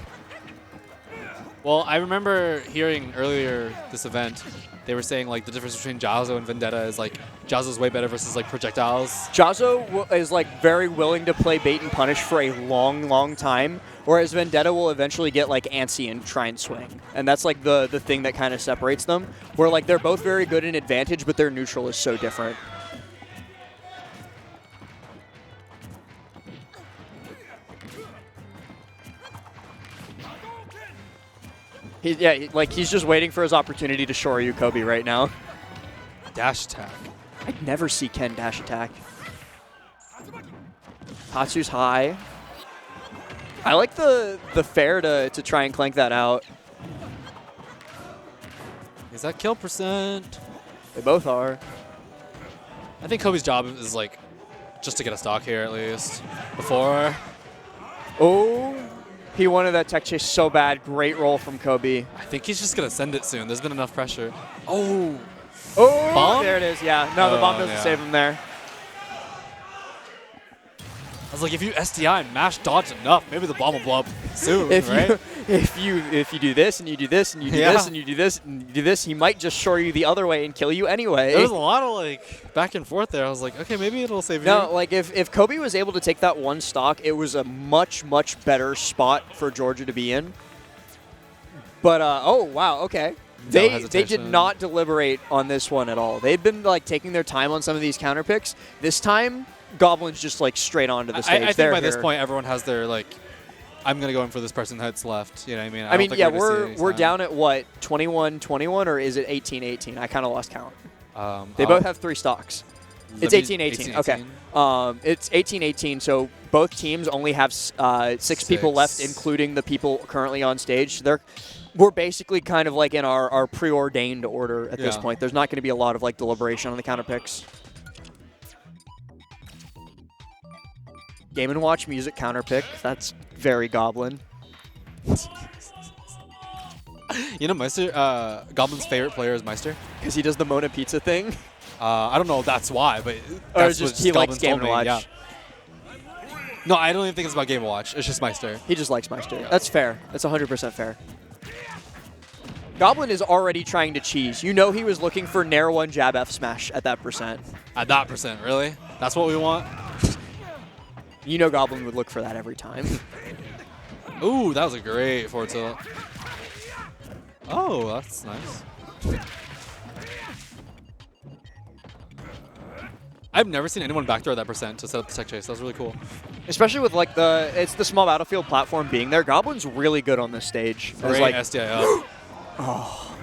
Well, I remember hearing earlier this event, they were saying like the difference between Jazzo and Vendetta is like Jazzo's way better versus like projectiles. Jazzo is like very willing to play bait and punish for a long, long time, whereas Vendetta will eventually get like antsy and try and swing. And that's like the thing that kind of separates them, where like they're both very good in advantage, but their neutral is so different. He's just waiting for his opportunity to shore you Kobe right now. Dash attack. I'd never see Ken dash attack. Tatsu's high. I like the fair to try and clank that out. Is that kill percent? They both are. I think Kobe's job is like just to get a stock here at least. Before. Oh. He wanted that tech chase so bad. Great roll from Kobe. I think he's just going to send it soon. There's been enough pressure. Oh. Oh, bomb? There it is. Yeah. No, the bomb doesn't save him there. I was like, if you SDI and mash dodge enough, maybe the bomb will blow up soon, right? If you do this and you do this and you do this and you do this and you do this, he might just shore you the other way and kill you anyway. There was a lot of like back and forth there. I was like, okay, maybe it'll save you. No, like if Kobe was able to take that one stock, it was a much, much better spot for Georgia to be in. But oh wow, okay. They did not deliberate on this one at all. They'd been like taking their time on some of these counter picks. This time, Goblin's just like straight onto the stage. I think by this point, everyone has their like, I'm gonna go in for this person that's left. You know what I mean? I mean, yeah, we're down at what 21-21 or is it 18-18? I kind of lost count. They both have 3 stocks. It's 18-18. Okay. It's 18-18. So both teams only have 6 people left, including the people currently on stage. We're basically kind of like in our preordained order at this point. There's not going to be a lot of like deliberation on the counter picks. Game & Watch music counter pick. That's very Goblin. You know, Meister, Goblin's favorite player is Meister. Because he does the Mona Pizza thing? I don't know if that's why, but that's just he likes Game & Watch. Yeah. No, I don't even think it's about Game & Watch. It's just Meister. He just likes Meister. Yeah. That's fair. That's 100% fair. Goblin is already trying to cheese. You know he was looking for Nair 1 jab F smash at that percent. At that percent, really? That's what we want? You know Goblin would look for that every time. Ooh, that was a great forward tilt. Oh, that's nice. I've never seen anyone backdoor that percent to set up the tech chase. That was really cool. Especially with like it's the small battlefield platform being there. Goblin's really good on this stage. Great like, SDI up. Oh,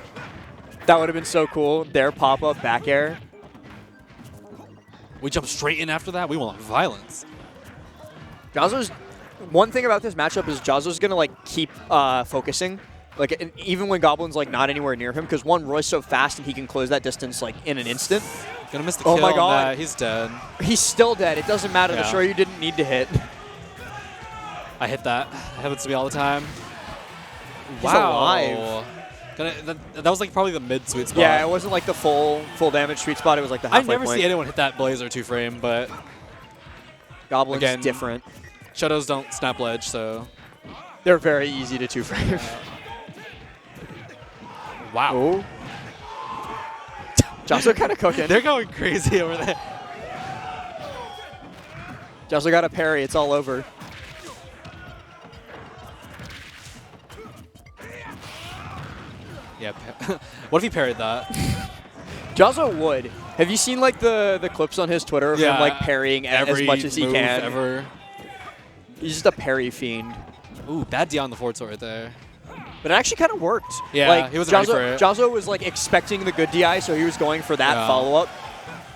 that would have been so cool. Their pop-up back air. We jump straight in after that. We want violence. Jazzo's one thing about this matchup is Jazzo's gonna like keep focusing, like even when Goblin's like not anywhere near him, because one, Roy's so fast and he can close that distance like in an instant. Gonna miss the kill. Oh my god, on that. He's dead. He's still dead. It doesn't matter. The sure you didn't need to hit. I hit that. It happens to me all the time. He's alive. That was like probably the mid sweet spot. Yeah, it wasn't like the full damage sweet spot. It was like the halfway I've never seen anyone hit that blaze or 2-frame, but Goblin's again, different. Shadows don't snap ledge, so they're very easy to 2-frame. Wow. Oh. Jazzo kind of cooking. They're going crazy over there. Jazzo got a parry. It's all over. Yeah. What if he parried that? Jazzo would. Have you seen like the clips on his Twitter of him like parrying as much as he move can? Ever. He's just a parry fiend. Ooh, bad D on the forward tilt right there. But it actually kind of worked. Yeah, like, he was ready for it. Jazzo was like expecting the good DI, so he was going for that follow-up.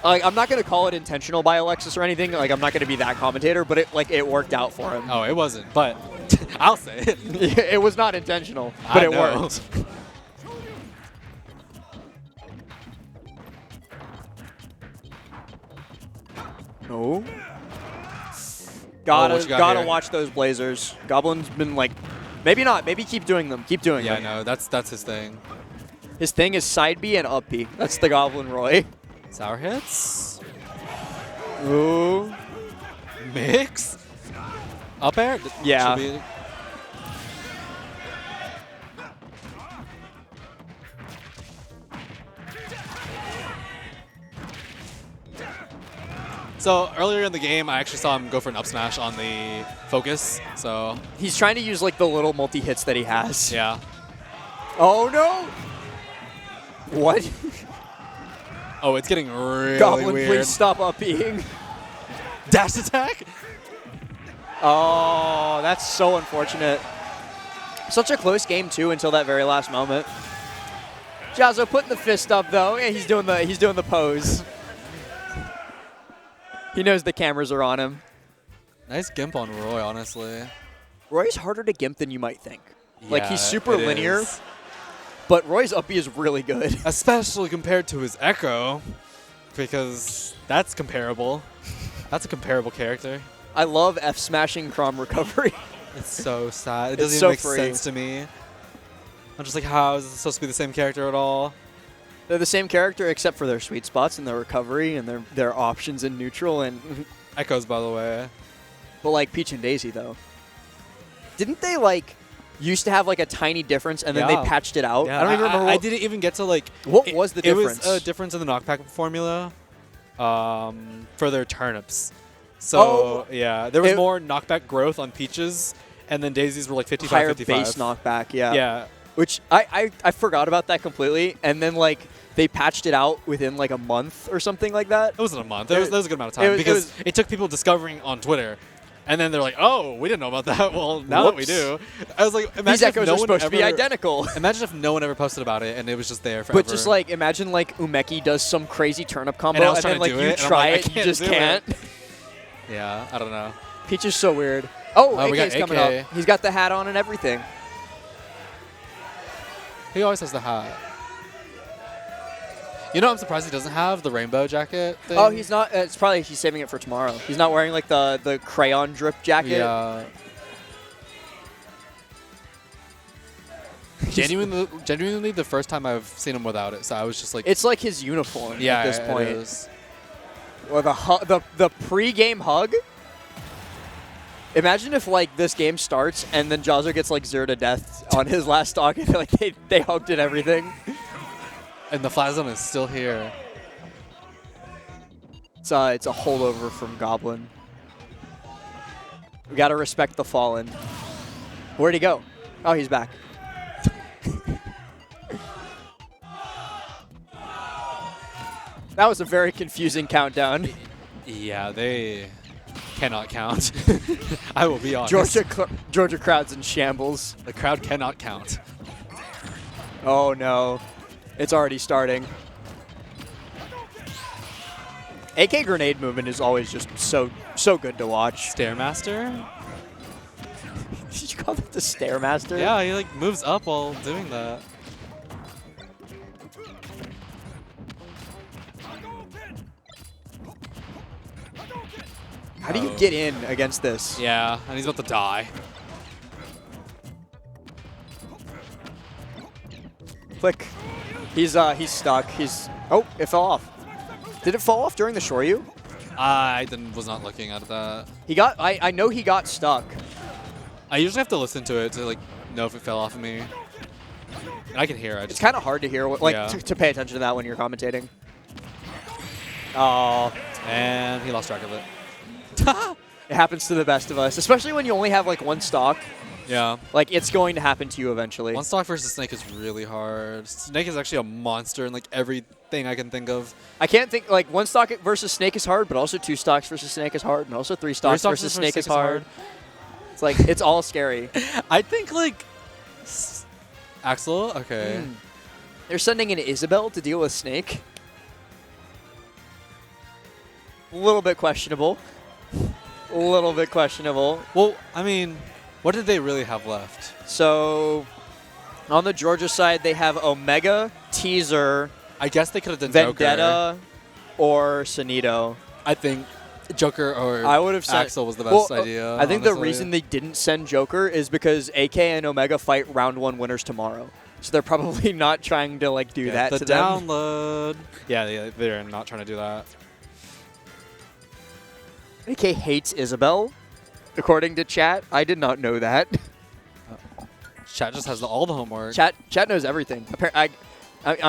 Like, I'm not going to call it intentional by Alexis or anything. Like, I'm not going to be that commentator, but it worked out for him. Oh, it wasn't, but I'll say it. It was not intentional, but it worked. No. Gotta watch those Blazers. Goblin's been like, maybe not. Maybe keep doing them. Keep doing them. Yeah, no, that's his thing. His thing is side B and up B. That's the Goblin Roy. Sour hits. Ooh. Mix. Up air. Yeah. Should be. So earlier in the game, I actually saw him go for an up smash on the focus. So he's trying to use like the little multi-hits that he has. Yeah. Oh no! What? Oh, it's getting really Goblin, weird. please stop up-being. Dash attack? Oh, that's so unfortunate. Such a close game too until that very last moment. Jazzo putting the fist up though. Yeah, he's doing the pose. He knows the cameras are on him. Nice gimp on Roy, honestly. Roy's harder to gimp than you might think. Yeah, like, he's super linear, is. but Roy's up B is really good. Especially compared to his Echo, because that's comparable. That's a comparable character. I love F-smashing Crom recovery. It's so sad. It doesn't so even make free. sense to me. I'm just like, how is it supposed to be the same character at all? They're the same character except for their sweet spots and their recovery and their options in neutral and Echoes, by the way. But like Peach and Daisy though. Didn't they like used to have like a tiny difference and then they patched it out? Yeah, I don't even remember. I didn't even get to like what was the difference? It was a difference in the knockback formula for their turnips. So yeah, there was more knockback growth on Peaches, and then Daisy's were like 55, higher 55. base knockback. Yeah. Yeah. Which I forgot about that completely, and then like they patched it out within like a month or something like that. It wasn't a month. That was a good amount of time because it took people discovering on Twitter. And then they're like, "Oh, we didn't know about that." Well, now that we do, I was like, "Imagine these echoes are supposed to be ever, identical." Imagine if no one ever posted about it and it was just there forever. But just like imagine like Umeki does some crazy turnip combo and, then like you try it, you just can't. Yeah, I don't know. Peach is so weird. Oh, AK's coming up. He's got the hat on and everything. He always has the hat. You know, I'm surprised he doesn't have the rainbow jacket thing. Oh, he's not. It's probably he's saving it for tomorrow. He's not wearing like the crayon drip jacket. Yeah. Genuinely, the first time I've seen him without it, so I was just like, it's like his uniform at this point. It is. Or the pre-game hug. Imagine if like this game starts and then Jazzo gets like 0 to death on his last stock and like they hugged and everything. And the flat zone is still here. It's a holdover from Goblin. We gotta respect the fallen. Where'd he go? Oh, he's back. That was a very confusing countdown. Yeah, they cannot count. I will be honest. Georgia crowd's in shambles. The crowd cannot count. Oh no, it's already starting. AK grenade movement is always just so good to watch. Stairmaster? Did you call that the Stairmaster? Yeah, he like moves up while doing that. How do you get in against this? Yeah, and he's about to die. Click. He's stuck. Oh, it fell off. Did it fall off during the Shoryu? I was not looking at that. I know he got stuck. I usually have to listen to it to like know if it fell off of me. And I can hear it. It's kind of hard to hear, to pay attention to that when you're commentating. Oh. And he lost track of it. It happens to the best of us, especially when you only have like one stock. Yeah. Like, it's going to happen to you eventually. One stock versus Snake is really hard. Snake is actually a monster in like everything I can think of. I can't think, like, one stock versus Snake is hard, but also two stocks versus Snake is hard, and also three stocks versus Snake is hard. It's like, it's all scary. I think, like, Axel? Okay. They're sending in Isabel to deal with Snake. A little bit questionable. A little bit questionable. Well, I mean, what did they really have left? So, on the Georgia side, they have Omega, Teaser, I guess they could have done Vendetta, Joker. or Sonido. I think Joker or I would have said, Axel was the best idea. I think honestly. the reason they didn't send Joker is because AK and Omega fight round 1 winners tomorrow. So they're probably not trying to like do that the to them. download. Yeah, they're not trying to do that. AK hates Isabel, according to chat. I did not know that. Chat just has all the homework. Chat knows everything. I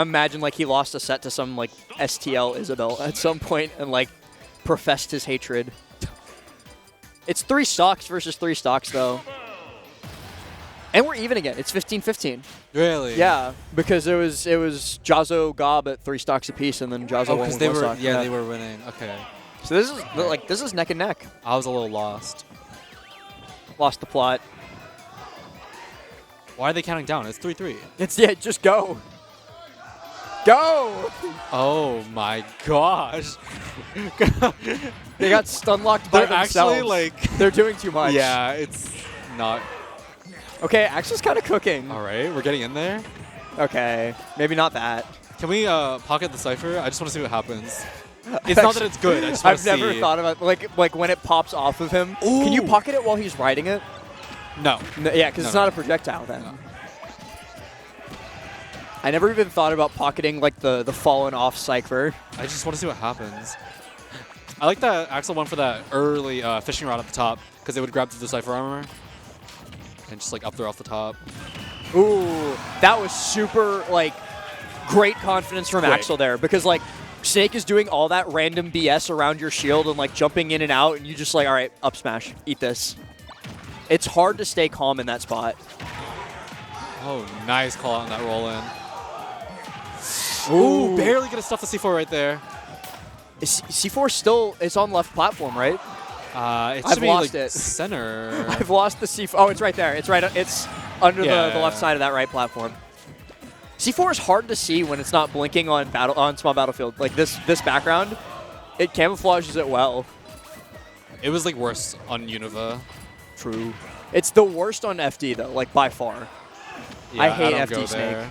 imagine like he lost a set to some like STL Isabel at some point and like professed his hatred. It's 3 stocks versus 3 stocks though. And we're even again. It's 15-15. Really? Yeah, because it was Jazzo Gob at 3 stocks apiece, and then Jazzo won with they 1 were stock. they were winning. Okay. So this is neck and neck. I was a little lost. Lost the plot. Why are they counting down? It's 3-3. Just go. Go! Oh my gosh. They got stun locked by They're themselves. actually like They're doing too much. Yeah, it's not. Okay, Axel's kind of cooking. All right, we're getting in there. Okay, maybe not that. Can we pocket the Cypher? I just want to see what happens. It's not that it's good. I just want I've to see. never thought about like when it pops off of him. Ooh. Can you pocket it while he's riding it? No. Yeah, because it's not a projectile then. No. I never even thought about pocketing like the fallen off Cypher. I just want to see what happens. I like that Axel went for that early fishing rod at the top because it would grab through the Cypher armor and just like up there off the top. Ooh, that was super like great confidence from Axel there because like Snake is doing all that random BS around your shield and like jumping in and out, and you just like, all right, up smash, eat this. It's hard to stay calm in that spot. Oh, nice call out on that roll in. Ooh, barely gonna stuff the C4 right there. C4 still, it's on left platform, right? It I've should be lost like it. Center. I've lost the C4. Oh, it's right there. It's right. It's under the left side of that right platform. C4 is hard to see when it's not blinking on small battlefield. Like this background, it camouflages it well. It was like worse on Univa. True. It's the worst on FD though, like by far. Yeah, I hate don't FD go Snake. there.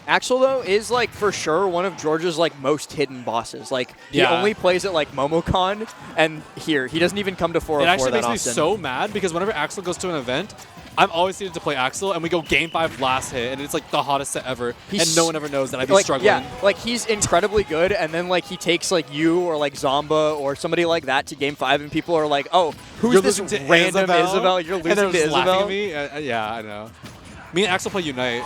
Axel though is like for sure one of Georgia's like most hidden bosses. Like he only plays at like MomoCon, and here he doesn't even come to 404 It actually that makes me often. so mad because whenever Axel goes to an event, I'm always seated to play Axel, and we go game 5 last hit, and it's like the hottest set ever, and no one ever knows that I'd be struggling. Yeah, like he's incredibly good, and then like he takes like you or like Zomba or somebody like that to game 5, and people are like, "Oh, who's You're this losing to random Isabel? You're and they're losing to just laughing Isabel." at me. Yeah, I know. Me and Axel play Unite.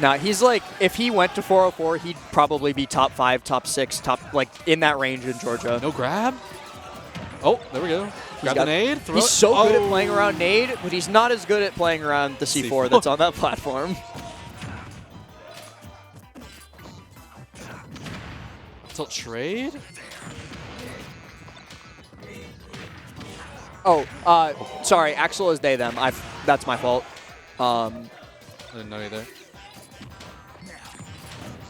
Nah, he's like, if he went to 404, he'd probably be top 5, top 6, top like in that range in Georgia. No grab. Oh, there we go. Grab the nade. Throw He's it. so good at playing around nade, but he's not as good at playing around the C4 that's on that platform. Tilt trade. Oh, sorry, Axel is they them. That's my fault. I didn't know either.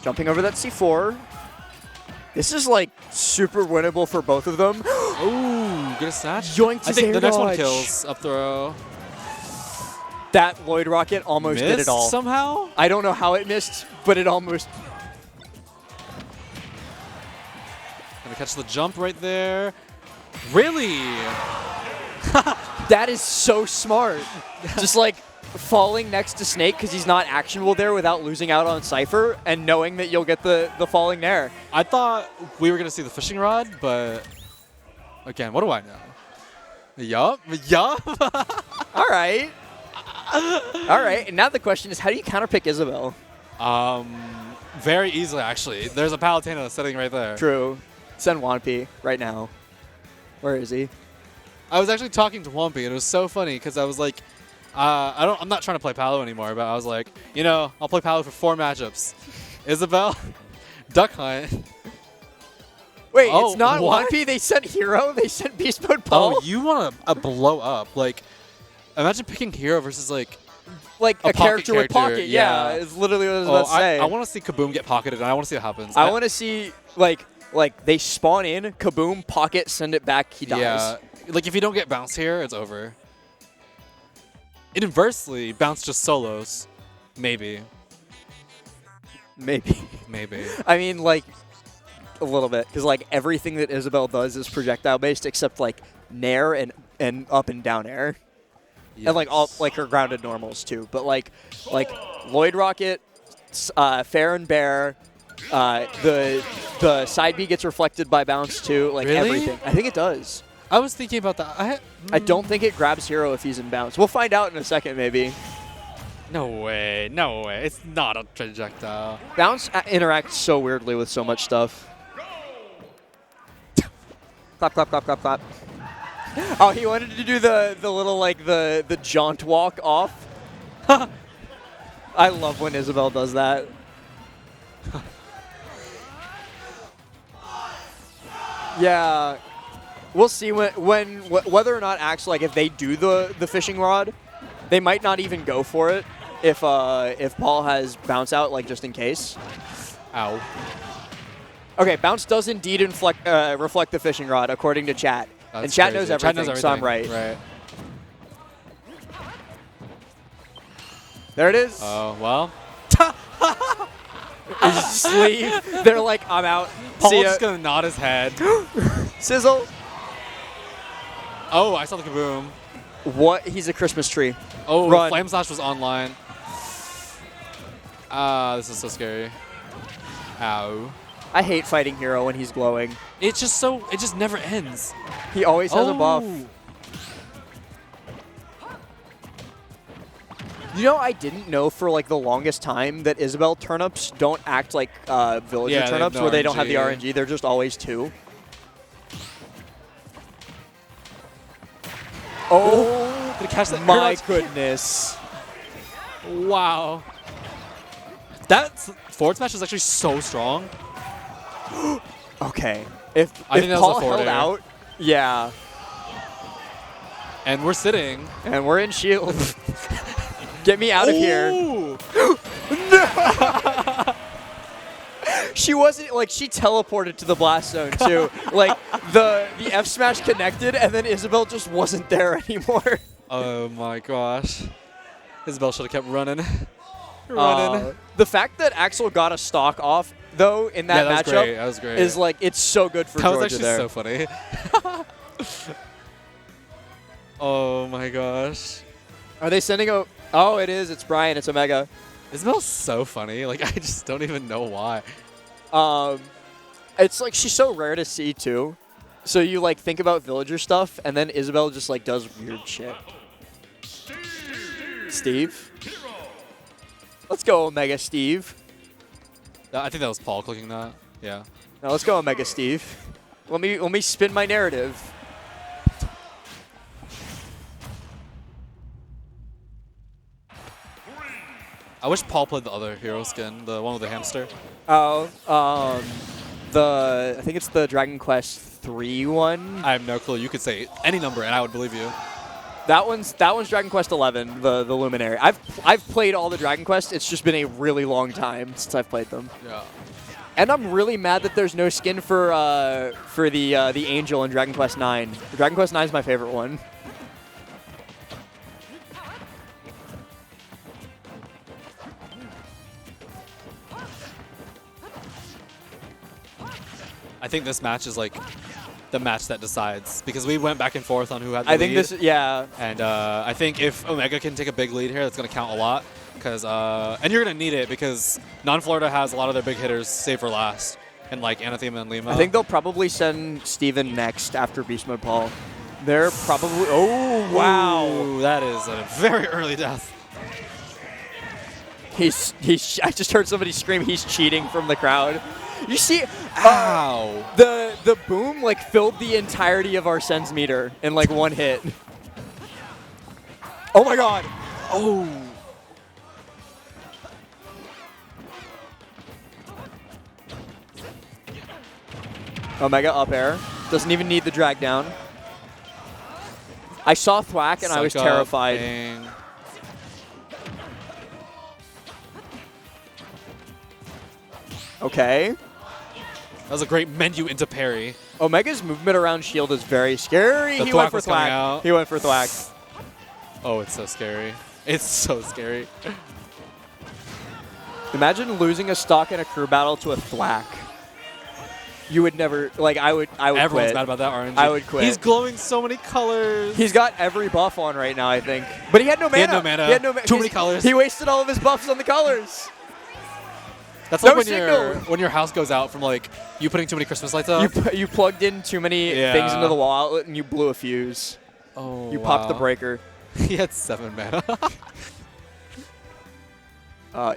Jumping over that C4. This is like super winnable for both of them. Ooh, get a snatch. Yoinked I think his the air next one dodge. kills. Up throw. That Lloyd Rocket almost did it Missed all. somehow? I don't know how it missed, but it almost. Gonna catch the jump right there. Really? That is so smart. Just like falling next to Snake because he's not actionable there without losing out on Cypher and knowing that you'll get the falling there. I thought we were gonna see the fishing rod, but again, what do I know? Yup. All right. All right. And now the question is, how do you counterpick Isabel? Very easily, actually. There's a Palutena sitting right there. True. Send Wanpi right now. Where is he? I was actually talking to Whumpy, and it was so funny because I was like, I'm not trying to play Palo anymore, but I was like, I'll play Palo for 4 matchups. Isabel, Duck Hunt. Wait, Oh, it's not what? Whumpy. They sent Hero. They sent Beast Mode Paul. Oh, you want to blow up. Like, imagine picking Hero versus, like like a a character with character, pocket. yeah. It's literally what I was about to say. I want to see Kaboom get pocketed, and I want to see what happens. I want to see, like they spawn in, Kaboom, pocket, send it back, he dies. Yeah. Like, if you don't get bounce here, it's over. Inversely, bounce just solos. Maybe. Maybe. Maybe. I mean, like, a little bit. Because, like, everything that Isabel does is projectile-based except, like, nair and up and down air. Yes. And, like, all like her grounded normals, too. But, like Lloyd Rocket, Fair and Bear, the side B gets reflected by bounce, too. Like, Really? everything. I think it does. I was thinking about that. I don't think it grabs Hero if he's in bounce. We'll find out in a second, maybe. No way. No way. It's not a projectile. Bounce interacts so weirdly with so much stuff. Clap, clap, clap, clap, clap. Oh, he wanted to do the little, like, the jaunt walk off. I love when Isabel does that. Yeah. We'll see whether or not Axe, like, if they do the fishing rod, they might not even go for it if Paul has bounce out, like, just in case. Ow. Okay, bounce does indeed reflect the fishing rod, according to chat. That's and chat crazy. knows everything, so I'm right. Right. There it is. Oh, well. Sleeve. They're like, I'm out. Paul's See ya. just going to nod his head. Sizzle. Oh, I saw the Kaboom. What? He's a Christmas tree. Oh, Run. Flame Slash was online. This is so scary. Ow. I hate fighting Hero when he's glowing. It just never ends. He always has a buff. You know, I didn't know for, like, the longest time that Isabel turnips don't act like villager Yeah, they have turnips no where they don't have the RNG. RNG. They're just always 2. Oh, Did it catch that? my goodness. Wow. That forward smash is actually so strong. Okay. If I think that was a Paul forward held air. out, yeah. And we're sitting. And we're in shield. Get me out of here. Ooh. She wasn't, like, she teleported to the blast zone, too. Like, the F smash connected, and then Isabel just wasn't there anymore. Oh my gosh. Isabel should have kept running. The fact that Axel got a stock off, though, in that was matchup great. That was great. is, like, it's so good for That Georgia was actually there. so funny. Oh my gosh. Are they sending a... Oh, it is. It's Brian. It's Omega. Isabel's so funny. Like, I just don't even know why. It's like she's so rare to see, too. So you, like, think about villager stuff, and then Isabel just, like, does weird shit. Steve? Let's go, Omega Steve. I think that was Paul clicking that. Yeah. Now let's go, Omega Steve. Let me spin my narrative. I wish Paul played the other hero skin, the one with the hamster. Oh, I think it's the Dragon Quest 3 one. I have no clue. You could say any number and I would believe you. That one's Dragon Quest 11, the Luminary. I've played all the Dragon Quest. It's just been a really long time since I've played them. Yeah. And I'm really mad that there's no skin for the Angel in Dragon Quest 9. Dragon Quest 9 is my favorite one. I think this match is like the match that decides because we went back and forth on who had the I lead. think this, yeah. And I think if Omega can take a big lead here, that's going to count a lot. And you're going to need it because non-Florida has a lot of their big hitters saved for last. And like Anathema and Lima. I think they'll probably send Steven next after Beast Mode Paul. They're probably... Oh, wow. Ooh, that is a very early death. I just heard somebody scream he's cheating from the crowd. You see, Ow. the boom like filled the entirety of our sense meter in like one hit. Oh my god. Oh. Omega up air. Doesn't even need the drag down. I saw thwack and I was Suck up, terrified. dang. Okay. That was a great menu into parry. Omega's movement around shield is very scary. The He went for was coming thwack. out. He went for thwack. Oh, it's so scary. It's so scary. Imagine losing a stock in a crew battle to a thwack. You would never, like, I would Everyone's quit. mad about that RNG. I would quit. He's glowing so many colors. He's got every buff on right now, I think. But he had no mana. He had no mana. He had no Too many colors. He wasted all of his buffs on the colors. That's No like when signal. when your house goes out from like you putting too many Christmas lights up. You plugged in too many Yeah. things into the wall outlet and you blew a fuse. Oh, You popped the wow. breaker. He had 7 mana.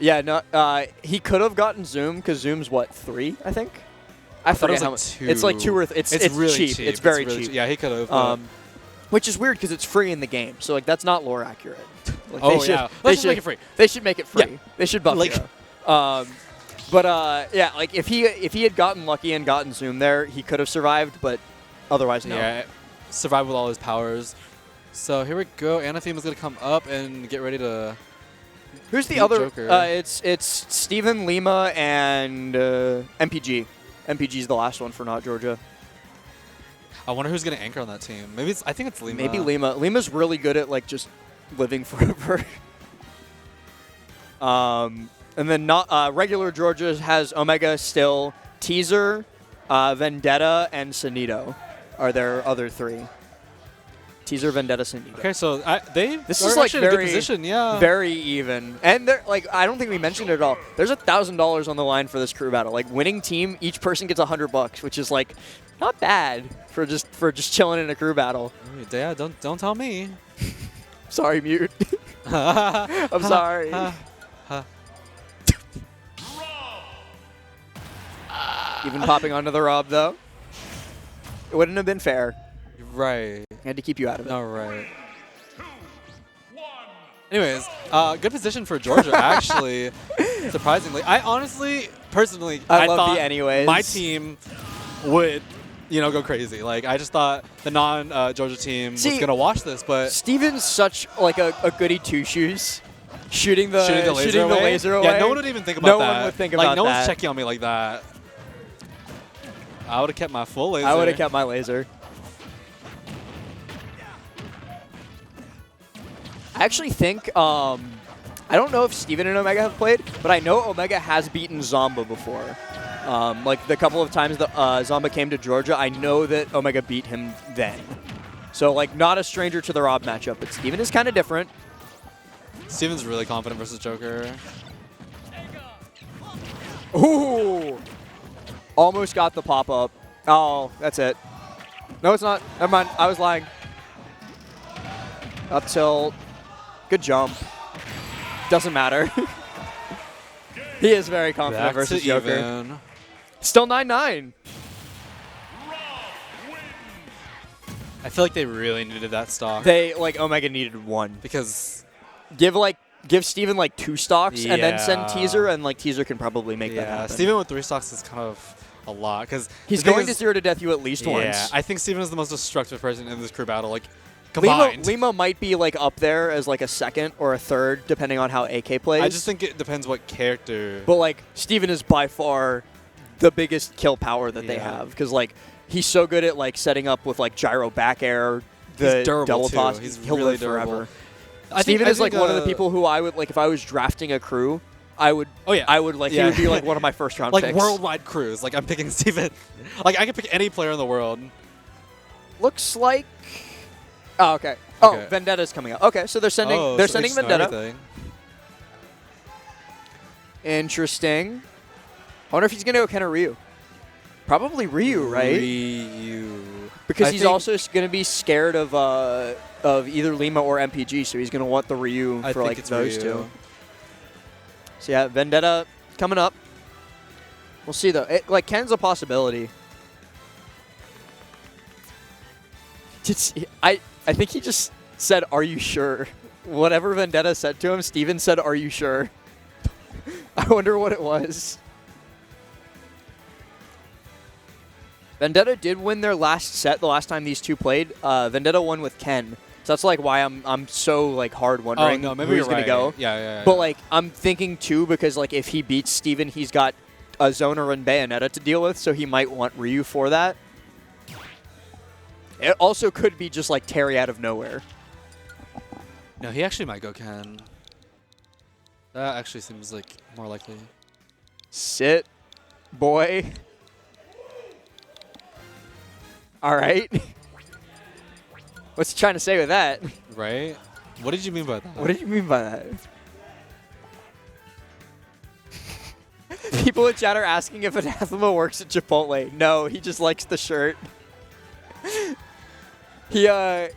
Yeah, no, he could have gotten Zoom because Zoom's what, 3, I think? I thought it forget was how like much. 2. It's like 2 or it's really cheap. cheap. It's very really cheap. Yeah, he could have. Which is weird because it's free in the game, so like that's not lore accurate. Like, Oh, yeah. Let's just make it free. They should make it free. Yeah. They should buff Like- it. Yeah, like if he had gotten lucky and gotten Zoom there, he could have survived, but otherwise no. Yeah, survive with all his powers. So here we go. Anathema is gonna come up and get ready to. Who's the Beat other? Joker. It's Steven, Lima, and MPG. MPG's the last one for not Georgia. I wonder who's gonna anchor on that team. Maybe it's. I think it's Lima. Maybe Lima. Lima's really good at like just living forever. And then not regular Georgia has Omega still, Teaser, Vendetta, and Sunito are their other 3. Teaser, Vendetta, Sunito. Okay, so This are is like actually in a good very position. Yeah. very even. And they're like, I don't think we mentioned it at all. There's $1,000 on the line for this crew battle. Like winning team, each person gets $100, which is like not bad for just chilling in a crew battle. Yeah, don't tell me. Sorry, Mute. I'm sorry. Even popping onto the Rob though, it wouldn't have been fair. Right. I had to keep you out of it. No, right. Anyways, good position for Georgia, actually. Surprisingly. I honestly, personally, I love thought the anyways. my team would, go crazy. Like, I just thought the non-Georgia team was going to watch this, but... Steven's such like a goody two-shoes. Shooting the laser away. Yeah, no one would even think about No that. one would think like, about no that. one's checking on me like that. I would have kept my full laser. I would have kept my laser. I actually think, I don't know if Steven and Omega have played, but I know Omega has beaten Zomba before. Like the couple of times that Zomba came to Georgia, I know that Omega beat him then. So like not a stranger to the Rob matchup, but Steven is kind of different. Steven's really confident versus Joker. Ooh! Almost got the pop-up. Oh, that's it. No, it's not. Never mind. I was lying. Up tilt. Good jump. Doesn't matter. He is very confident Back versus to Joker. even. Still 9-9. I feel like they really needed that stock. They, like, Omega needed 1. Because... Give Steven, like, 2 stocks and then send Yeah. Teaser, and, like, Teaser can probably make that Yeah, happen. Steven with 3 stocks is kind of a lot. Because He's going to 0 to death you at least Yeah, once. I think Steven is the most destructive person in this crew battle. Like, combined. Lima might be, like, up there as, like, a second or a third, depending on how AK plays. I just think it depends what character. But, like, Steven is by far the biggest kill power that they Yeah. have. Because, like, he's so good at, like, setting up with, like, gyro back air, the He's durable, double too. toss. He's He'll really live durable. forever. I Steven is, like, think, one of the people who I would, like, if I was drafting a crew, I would, Oh, yeah. I would, like, he Yeah. would be, like, one of my first round like picks. worldwide crews. Like, I'm picking Steven. Like, I could pick any player in the world. Looks like... Oh, okay. Oh, Okay. Vendetta's coming out. Okay, so they're sending, Oh, they're so sending they just know Vendetta. everything. Interesting. I wonder if he's going to go Ken or Ryu. Probably Ryu, right? Ryu. Because I he's think- also going to be scared of either Lima or MPG, so he's going to want the Ryu I for think like it's those Ryu. two. So yeah, Vendetta coming up. We'll see, though. Like, Ken's a possibility. I think he just said, "Are you sure?" Whatever Vendetta said to him, Steven said, "Are you sure?" I wonder what it was. Vendetta did win their last set the last time these two played. Vendetta won with Ken. So that's like why I'm so like hard wondering maybe who's gonna go. Yeah. But like I'm thinking too because like if he beats Steven, he's got a Zoner and Bayonetta to deal with, so he might want Ryu for that. It also could be just like Terry out of nowhere. No, he actually might go Ken. That actually seems like more likely. Sit, boy. All right. What's he trying to say with that? Right? What did you mean by that? What did you mean by that? People in chat are asking if Anathema works at Chipotle. No, he just likes the shirt. He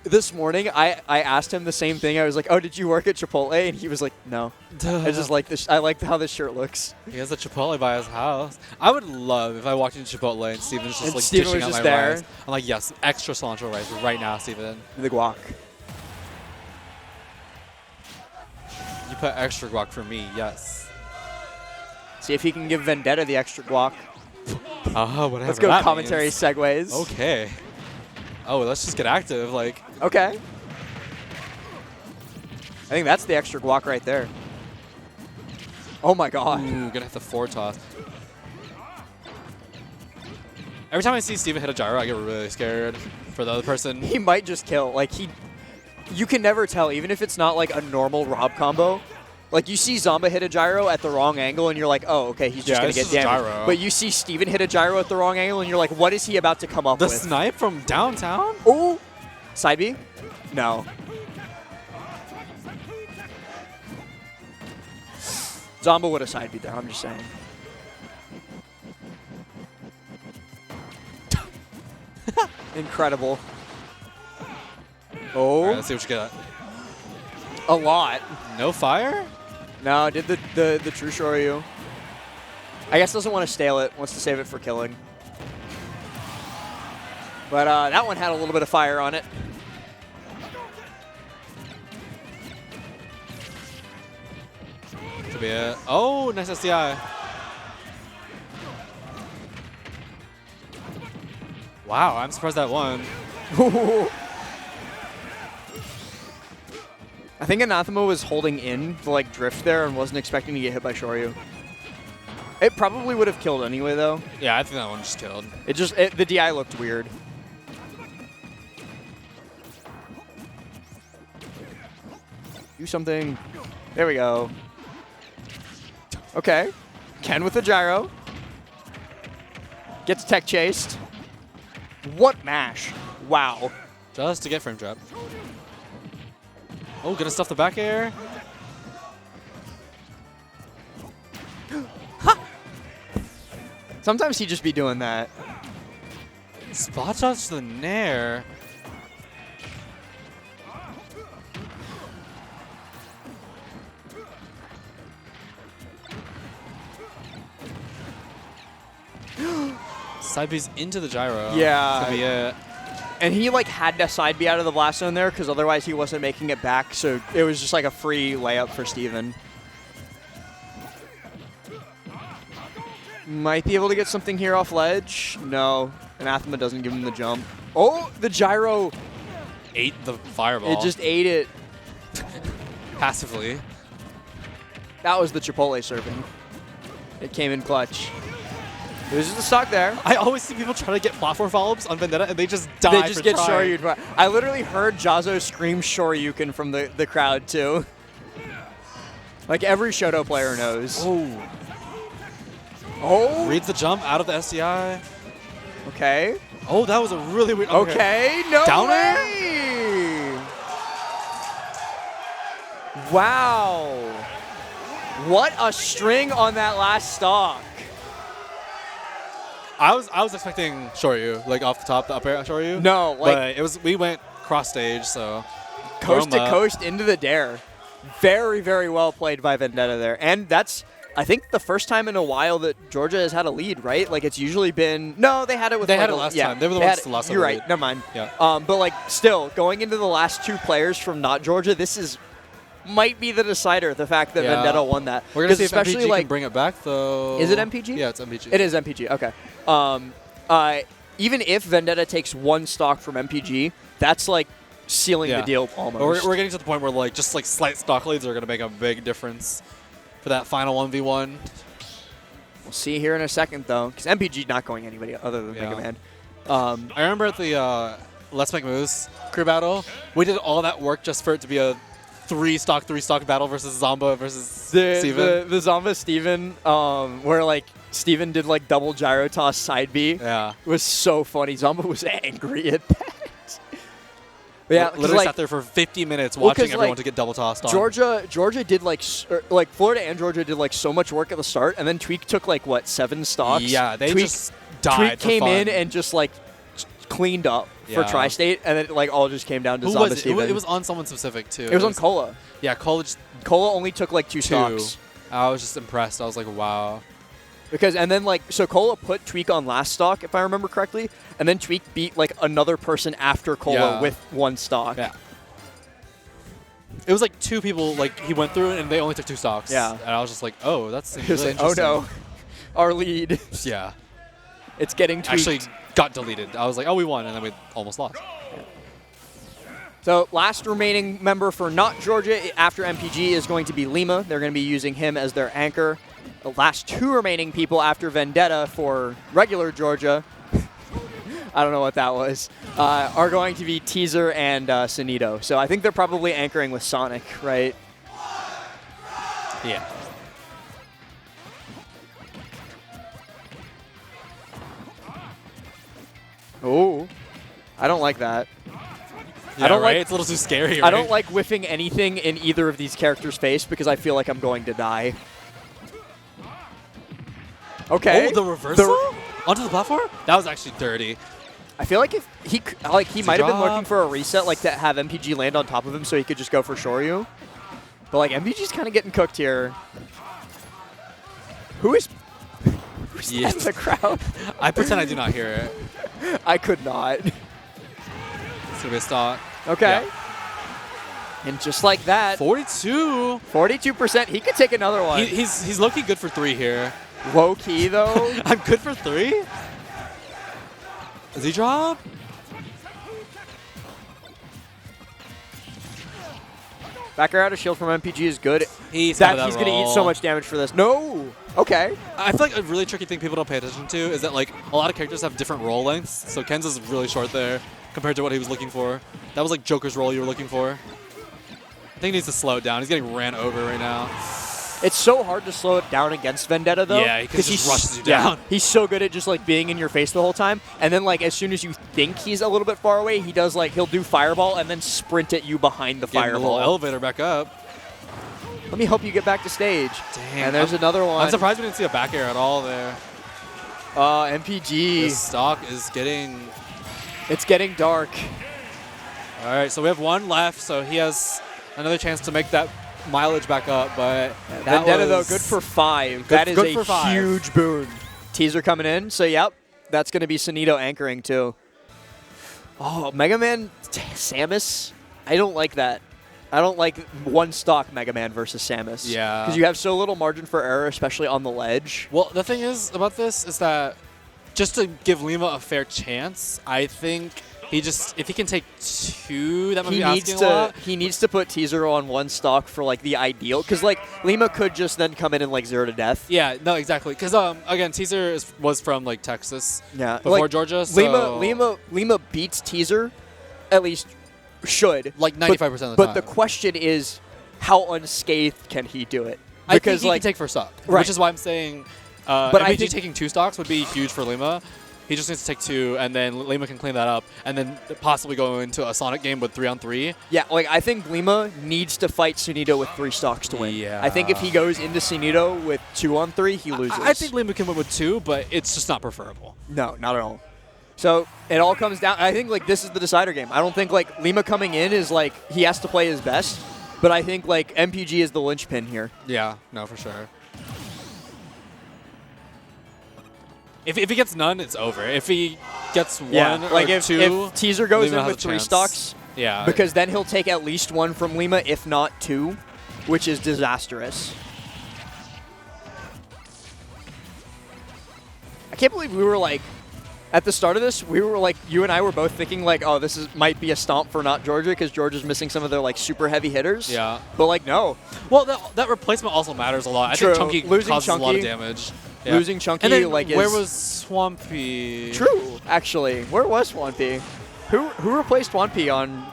this morning I asked him the same thing. I was like, "Oh, did you work at Chipotle?" And he was like, "No." I just like this. I like how this shirt looks. He has a Chipotle by his house. I would love if I walked into Chipotle and Steven's just like Steven dishing was out just my there. rice. I'm like, yes, extra cilantro rice right now, Steven. The guac. You put extra guac for me, yes. See if he can give Vendetta the extra guac. Whatever. Let's go that commentary means. segues. Okay. Oh, let's just get active. Like. Okay. I think that's the extra guac right there. Oh my god. Ooh, gonna hit the forward toss. Every time I see Steven hit a gyro, I get really scared for the other person. He might just kill. Like you can never tell, even if it's not like a normal Rob combo. Like you see Zomba hit a gyro at the wrong angle and you're like, oh, okay, he's just gonna get damaged. Gyro. But you see Steven hit a gyro at the wrong angle and you're like, what is he about to come up with? The snipe from downtown? Oh, side B? No. Zomba would have side beat there, I'm just saying. Incredible. Oh. All right, let's see what you got. A lot. No fire? No, did the true Shoryu. I guess doesn't want to stale it, wants to save it for killing. But that one had a little bit of fire on it. Could be it. Oh, nice SDI. Wow, I'm surprised that won. I think Anathema was holding in to like drift there and wasn't expecting to get hit by Shoryu. It probably would have killed anyway, though. Yeah, I think that one just killed. The DI looked weird. Do something. There we go. Okay. Ken with the gyro. Gets tech chased. What mash? Wow. Just to get frame trap. Oh, gonna stuff the back air. Sometimes he just be doing that. Spot dodge the nair. Side B's into the gyro. Yeah. Could be it. And he like had to side B out of the blast zone there because otherwise he wasn't making it back. So it was just like a free layup for Steven. Might be able to get something here off ledge. No. Anathema doesn't give him the jump. Oh, the gyro. Ate the fireball. It just ate it. Passively. That was the Chipotle serving. It came in clutch. Loses the stock there. I always see people try to get platform follow-ups on Vendetta, and they just die. They just get Shoryuken. I literally heard Jazo scream Shoryuken from the crowd, too. Like every Shoto player knows. Oh. Oh. Reads the jump out of the SDI. Okay. Oh, that was a really weird. Okay. No Down way. Wow. What a string on that last stock. I was expecting Shoryu, like off the top, the up air Shoryu. No, like but we went cross stage, so coast to coast into the dare. Very, very well played by Vendetta there. And that's I think the first time in a while that Georgia has had a lead, right? Like it's usually been they had it with they had it last time. They were the ones to last. You're right. Lead. Never mind. Yeah. But like still going into the last 2 players from not Georgia, this might be the decider. The fact that Vendetta won that. We're gonna see if especially MPG like can bring it back though. Is it MPG? Yeah, it's MPG. It is MPG. Okay. Even if Vendetta takes 1 stock from MPG, that's like sealing the deal almost. We're getting to the point where like just like slight stock leads are gonna make a big difference for that final 1v1. We'll see here in a second, though, because MPG not going anybody other than Mega Man. I remember at the Let's Make Moves crew battle, we did all that work just for it to be a 3-stock battle versus Zomba versus Steven. The Zomba Steven, where like Steven did like double gyro toss side B. Yeah. Was so funny. Zomba was angry at that. But yeah, literally sat there for 50 minutes watching everyone to get double tossed on. Georgia did like Florida and Georgia did like so much work at the start, and then Tweak took like what 7 stocks. Yeah, they just died. Tweak came in and just like cleaned up for Tri-State, and it like all just came down to Zomba Steven. It was on someone specific too. It was on Cola. Yeah, Cola only took like 2 stocks. I was just impressed. I was like, wow. And then like so Cola put Tweak on last stock if I remember correctly, and then Tweak beat like another person after Cola with 1 stock. Yeah. It was like 2 people like he went through and they only took 2 stocks. Yeah. And I was just like, oh, that's really like, interesting. oh no, our lead. Yeah. It's getting tweaked. Actually got deleted. I was like, oh, we won, and then we almost lost. Yeah. So last remaining member for not Georgia after MPG is going to be Lima. They're going to be using him as their anchor. The last 2 remaining people after Vendetta for regular Georgia, I don't know what that was, are going to be Teaser and Sunito. So I think they're probably anchoring with Sonic, right? Yeah. Oh, I don't like that. Yeah, I don't right? like. It's a little too scary. Right? I don't like whiffing anything in either of these characters' face because I feel like I'm going to die. Okay. Oh, the reversal onto the platform? That was actually dirty. I feel like if he might have been looking for a reset, like to have MPG land on top of him, so he could just go for Shoryu. But like MPG's kind of getting cooked here. Who's that in the crowd? I pretend I do not hear it. I could not. It's gonna be a stock. Okay. Yeah. And just like that, 42%. He could take another one. He's low-key good for 3 here. Low key though. I'm good for 3. Does he drop? Back air out of shield from MPG is good. He's going to eat so much damage for this. No. Okay. I feel like a really tricky thing people don't pay attention to is that like a lot of characters have different roll lengths. So Ken's is really short there compared to what he was looking for. That was like Joker's roll you were looking for. I think he needs to slow it down. He's getting ran over right now. It's so hard to slow it down against Vendetta, though. Yeah, because he just rushes you down. He's so good at just like being in your face the whole time, and then like as soon as you think he's a little bit far away, he does like he'll do Fireball and then sprint at you behind the Fireball. A little elevator back up. Let me help you get back to stage. Dang. And there's another one. I'm surprised we didn't see a back air at all there. MPG. This stock is getting... It's getting dark. All right, so we have 1 left, so he has another chance to make that mileage back up, but Vendetta, though, good for 5. That is a huge boon. Teaser coming in, so yep, that's going to be Sunito anchoring, too. Oh, Mega Man Samus? I don't like that. I don't like 1 stock Mega Man versus Samus. Yeah. Because you have so little margin for error, especially on the ledge. Well, the thing is about this is that just to give Lima a fair chance, I think if he can take 2, that might be asking a lot. He needs to put Teaser on 1 stock for like the ideal, because like Lima could just then come in and like 0 to death. Yeah, no, exactly. Because again, Teaser was from like Texas. Yeah, before like, Georgia. So Lima beats Teaser, at least should like 95% of the time. But the question is, how unscathed can he do it? Because I think he like can take 1st stock, right. which is why I'm saying. But MPG I think taking 2 stocks would be huge for Lima. He just needs to take 2, and then Lima can clean that up, and then possibly go into a Sonic game with 3-on-3. Yeah, like I think Lima needs to fight Sunito with 3 stocks to win. Yeah. I think if he goes into Sunito with 2-on-3, he loses. I think Lima can win with 2, but it's just not preferable. No, not at all. So it all comes down. I think like this is the decider game. I don't think like Lima coming in is like he has to play his best, but I think like MPG is the linchpin here. Yeah, no, for sure. If he gets none, it's over. If he gets one Yeah, like or if two, Teaser goes Lima in has with a 3 chance. stocks, yeah. because then he'll take at least 1 from Lima, if not 2, which is disastrous. I can't believe we were like, at the start of this, we were like, you and I were both thinking like, oh, might be a stomp for not Georgia because Georgia's missing some of their like super heavy hitters. Yeah. But like, no. Well, that replacement also matters a lot. True. I think Chunky Losing causes a lot Chunky- of damage. Yeah. Losing Chunky, And then like, where is was Swampy? true. Actually, where was Swampy? Who replaced Swampy on?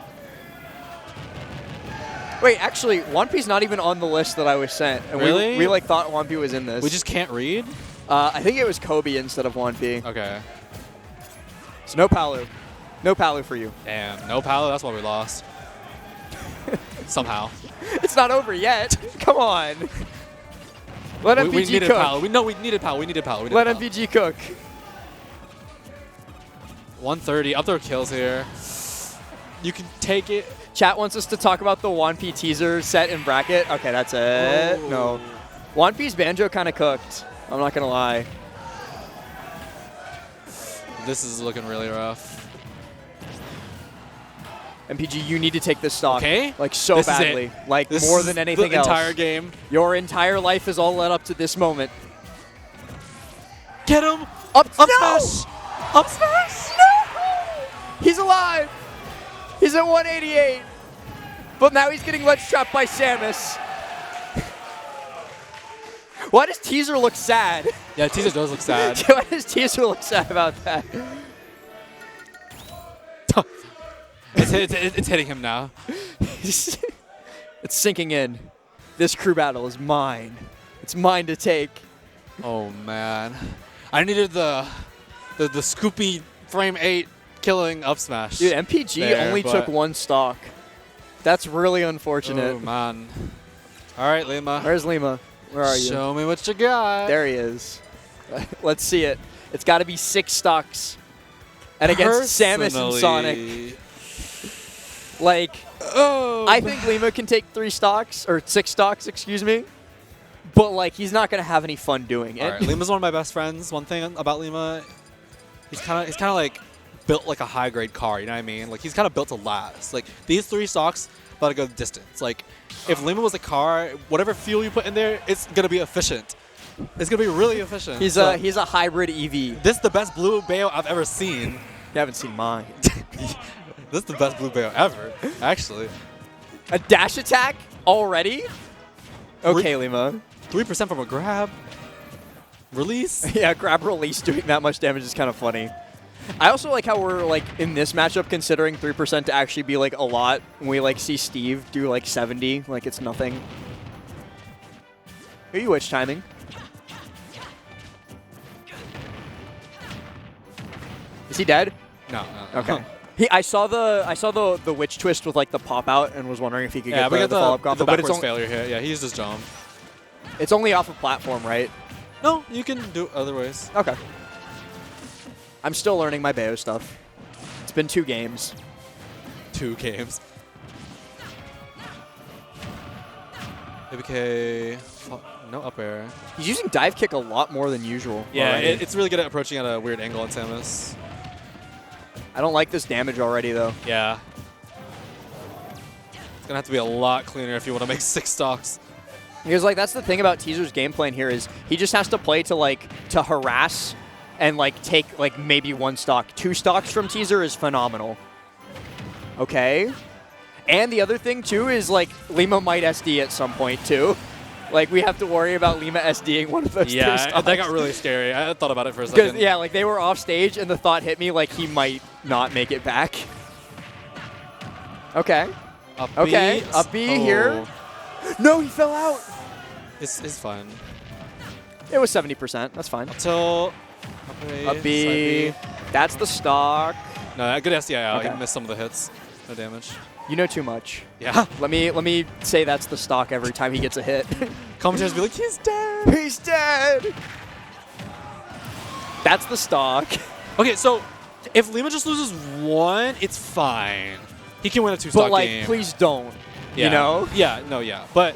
Wait, actually, Swampy's not even on the list that I was sent. And Really? we like thought Swampy was in this. We just can't read? I think it was Kobe instead of Swampy. Okay. So no Palu. No Palu for you. Damn, no Paolo, that's why we lost. Somehow. It's not over yet. Come on. Let We MVG needed cook. Paolo. We needed Paolo. We needed Paolo. Let MVG cook. 130, up there kills here. You can take it. Chat wants us to talk about the 1P teaser set and bracket. Okay, that's it. Oh. No. 1P's banjo kind of cooked. I'm not going to lie. This is looking really rough. MPG, you need to take this stock. Okay. Like so This is badly. it. Like This more is than anything the else. entire game. Your entire life is all led up to this moment. Get him! Up Up no! smash! Up smash! No! He's alive! He's at 188. But now he's getting ledge trapped by Samus. Why does Teaser look sad? Yeah, teaser does look sad. Why does Teaser look sad about that? It's hitting him now. It's sinking in. This crew battle is mine. It's mine to take. Oh man, I needed the Scoopy frame 8 killing up smash. Dude, MPG there, only took but- 1 stock. That's really unfortunate. Oh man. All right, Lima. Where's Lima? Where are you? Show me what you got. There he is. Let's see it. It's got to be 6 stocks. And against Samus and Sonic. Like, Oh. I think Lima can take 3 stocks, or 6 stocks, excuse me. But, like, he's not going to have any fun doing it. All right, Lima's one of my best friends. One thing about Lima, he's kind of like built like a high grade car. You know what I mean? Like he's kind of built to last. Like these 3 stocks about to go the distance. Like if Lima was a car, whatever fuel you put in there, it's gonna be efficient. It's gonna be really efficient. He's a hybrid EV. This is the best blue Bayo I've ever seen. You haven't seen mine. This is the best blue Bayo ever, actually. A dash attack already? Okay, Lima. 3% from a grab. Release. Yeah, grab release doing that much damage is kind of funny. I also like how we're like in this matchup considering 3% to actually be like a lot. When we like see Steve do like 70, like it's nothing. Who are you witch timing? Is he dead? No. Okay. I saw the witch twist with like the pop out and was wondering if he could Yeah, get we the got follow up the combo, but backwards failure here. Yeah, he used his jump. it's only off of platform, right? No, you can do it other ways. Okay. I'm still learning my Bayo stuff. It's been 2 games. 2 games. ABK, no up air. He's using dive kick a lot more than usual. Yeah, already. it's really good at approaching at a weird angle on Samus. I don't like this damage already, though. Yeah. It's gonna have to be a lot cleaner if you want to make 6 stocks. Because like that's the thing about Teaser's game plan here is he just has to play to harass and like take like maybe 1 stock. 2 stocks from Teaser is phenomenal. Okay. And the other thing too is like Lima might SD at some point too. Like we have to worry about Lima SDing one of those 2 Yeah, stocks. that got really scary. I thought about it for a Because second. yeah, like they were off stage and the thought hit me like he might not make it back. Okay. Up Okay, B. up B here. No, he fell out. It's fine. It was 70%. That's fine. Up tilt. Up B. Side That's the stock. B. No, good SDI out. Okay. He missed some of the hits. No damage. You know too much. Yeah. Let me say that's the stock every time he gets a hit. Commentators be like, he's dead. He's dead. That's the stock. Okay, so if Lima just loses 1, it's fine. He can win a 2-stock But like, game. please don't. Yeah. You know? Yeah, no, yeah. But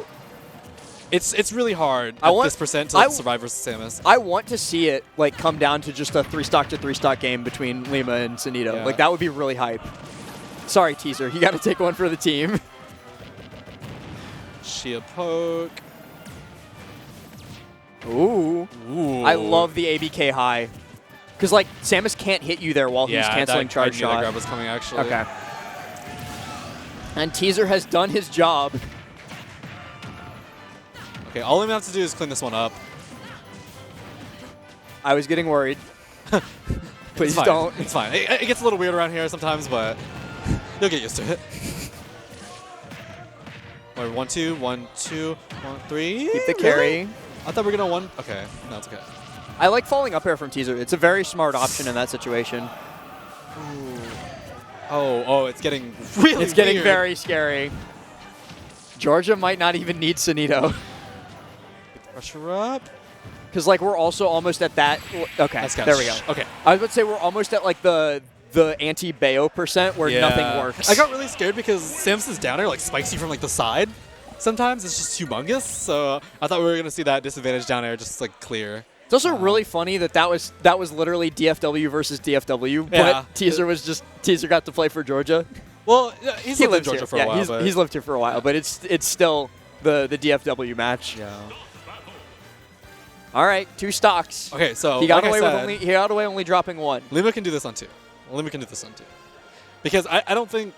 It's really hard I at want- this percent to I- survive versus Samus. I want to see it like come down to just a 3-stock to 3-stock game between Lima and Sunito. Yeah. Like that would be really hype. Sorry, teaser. You got to take one for the team. Shia poke. Ooh. Ooh. I love the ABK high. Because, like, Samus can't hit you there while he's canceling charge I knew that shot. grab was coming, actually. Okay. And Teaser has done his job. Okay, all we have to do is clean this one up. I was getting worried. Please It's fine. don't. It's fine. It gets a little weird around here sometimes, but you'll get used to it. Wait, 1, 2, 1, 2, 1, 3. Keep the carry. Really? I thought we were going to 1. Okay, no, it's okay. I like falling up air from Teaser. It's a very smart option in that situation. Ooh. Oh, it's getting really It's getting weird. very scary. Georgia might not even need Sunito. Pressure up. Because, like, we're also almost at that. Okay, That's there we go. Okay. I was about to say we're almost at, like, the anti-Bayo percent where nothing works. I got really scared because Samus's down air like spikes you from like the side. Sometimes it's just humongous. So I thought we were gonna see that disadvantage down air just like clear. It's also really funny that was literally DFW versus DFW, Yeah. but Teaser got to play for Georgia. Well, yeah, he's lived in Georgia here. for a while. He's, but he's lived here for a while, but it's still the DFW match. yeah. All right, 2 stocks. Okay, so He got like away I with said, he got away only dropping 1. Lima can do this on 2. Lima can do this on 2. Because I don't think.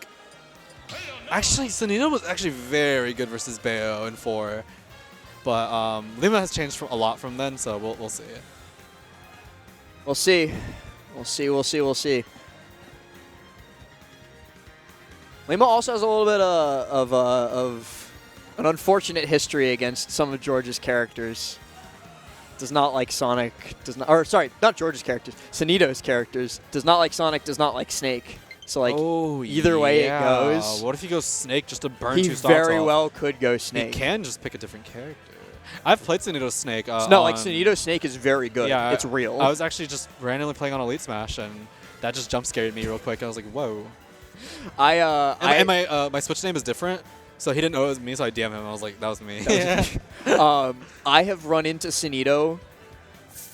Actually, Sunito was actually very good versus Bayo in 4. But Lima has changed a lot from then, so we'll see. We'll see. We'll see. Lima also has a little bit of an unfortunate history against some of George's characters. Does not like Sonic. Not George's characters. Sunito's characters. Does not like Sonic. Does not like Snake. So like either way it goes. What if he goes Snake just to burn He 2 stocks very off? well could go Snake. He can just pick a different character. I've played Sunito Snake. No, like Sunito Snake is very good. Yeah, it's real. I was actually just randomly playing on Elite Smash, and that just jump scared me real quick. I was like, whoa. And my Switch name is different, so he didn't know it was me, so I DM him. I was like, that was me. I have run into Sunito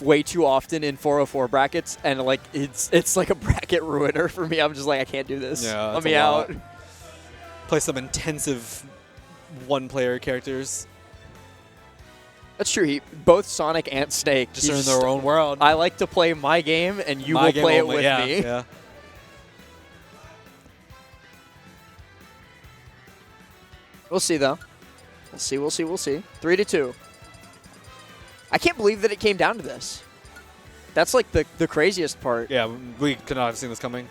way too often in 404 brackets, and like it's like a bracket ruiner for me. I'm just like, I can't do this. Yeah, Let that's me a out. lot. Play some intensive one-player characters. That's true. Both Sonic and Snake Just are in their own world. I like to play my game, and you My will game play only, it with yeah, me. Yeah. We'll see, though. We'll see. 3-2. I can't believe that it came down to this. That's like the craziest part. Yeah, we could not have seen this coming.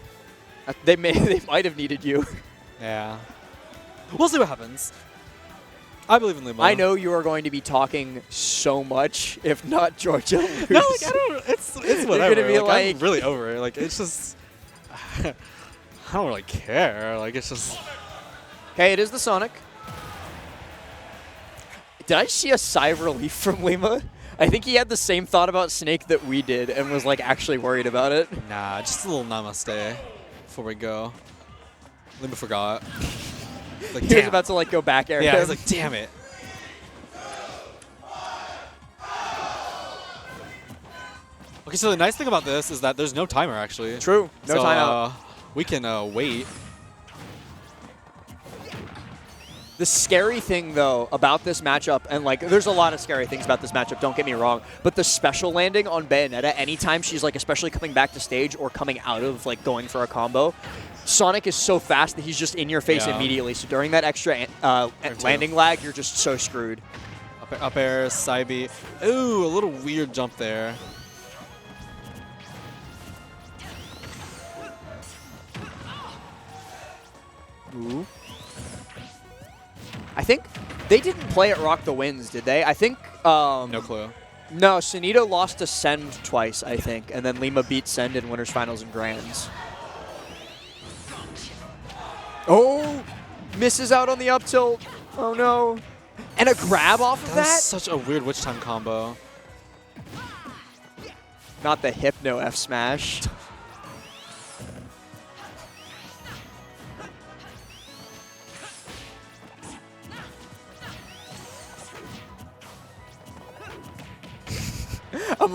They might have needed you. Yeah. We'll see what happens. I believe in Lima. I know you are going to be talking so much, if not Georgia. Lose. No, like, I don't. It's You're whatever. gonna be I'm like- really over it. Like, it's just. I don't really care. Like, it's just. Okay, it is the Sonic. Did I see a sigh of relief from Lima? I think he had the same thought about Snake that we did and was like actually worried about it. Nah, just a little namaste before we go. Lima forgot. Like, He was damn. about to like go back air. Yeah, I him. was like, damn it. Okay, so the nice thing about this is that there's no timer, actually. True. No So, timeout. We can wait. The scary thing, though, about this matchup, and like, there's a lot of scary things about this matchup, don't get me wrong, but the special landing on Bayonetta, anytime she's like, especially coming back to stage or coming out of like going for a combo, Sonic is so fast that he's just in your face Yeah. immediately. So during that extra landing lag, you're just so screwed. Up air, side B. Ooh, a little weird jump there. Ooh. I think they didn't play at Rock the Winds, did they? I think No clue. no, Sunito lost to Send twice, I think, and then Lima beat Send in Winners Finals and Grands. Oh, misses out on the up tilt. Oh no. And a grab off of That was that? such a weird witch time combo. Not the Hypno F smash.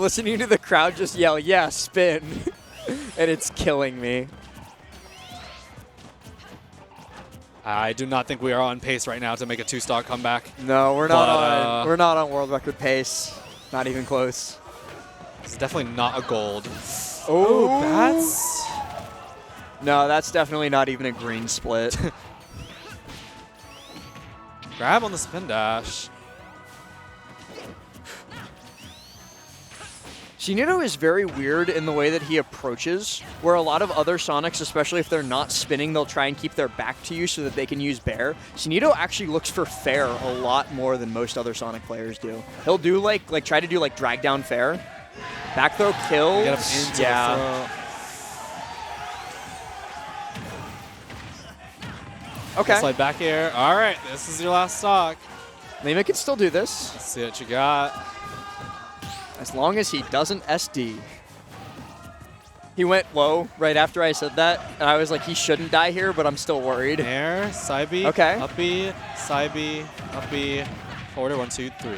listening to the crowd just yell, "Yeah, spin," and it's killing me. I do not think we are on pace right now to make a 2-stock comeback. No, we're not we're not on world record pace. Not even close. It's definitely not a gold. Oh, that's... No, that's definitely not even a green split. Grab on the spin dash. Shinito is very weird in the way that he approaches, where a lot of other Sonics, especially if they're not spinning, they'll try and keep their back to you so that they can use Bair. Shinito actually looks for fair a lot more than most other Sonic players do. He'll do like try to do like drag down fair. Back throw kill. Get up into the throw. Okay. Slide back air. All right, this is your last stock. Lima can still do this. Let's see what you got. As long as he doesn't SD. He went low right after I said that, and I was like, he shouldn't die here, but I'm still worried. Air, side B, okay. Up B, side B, up B, forward 1, 2, 3.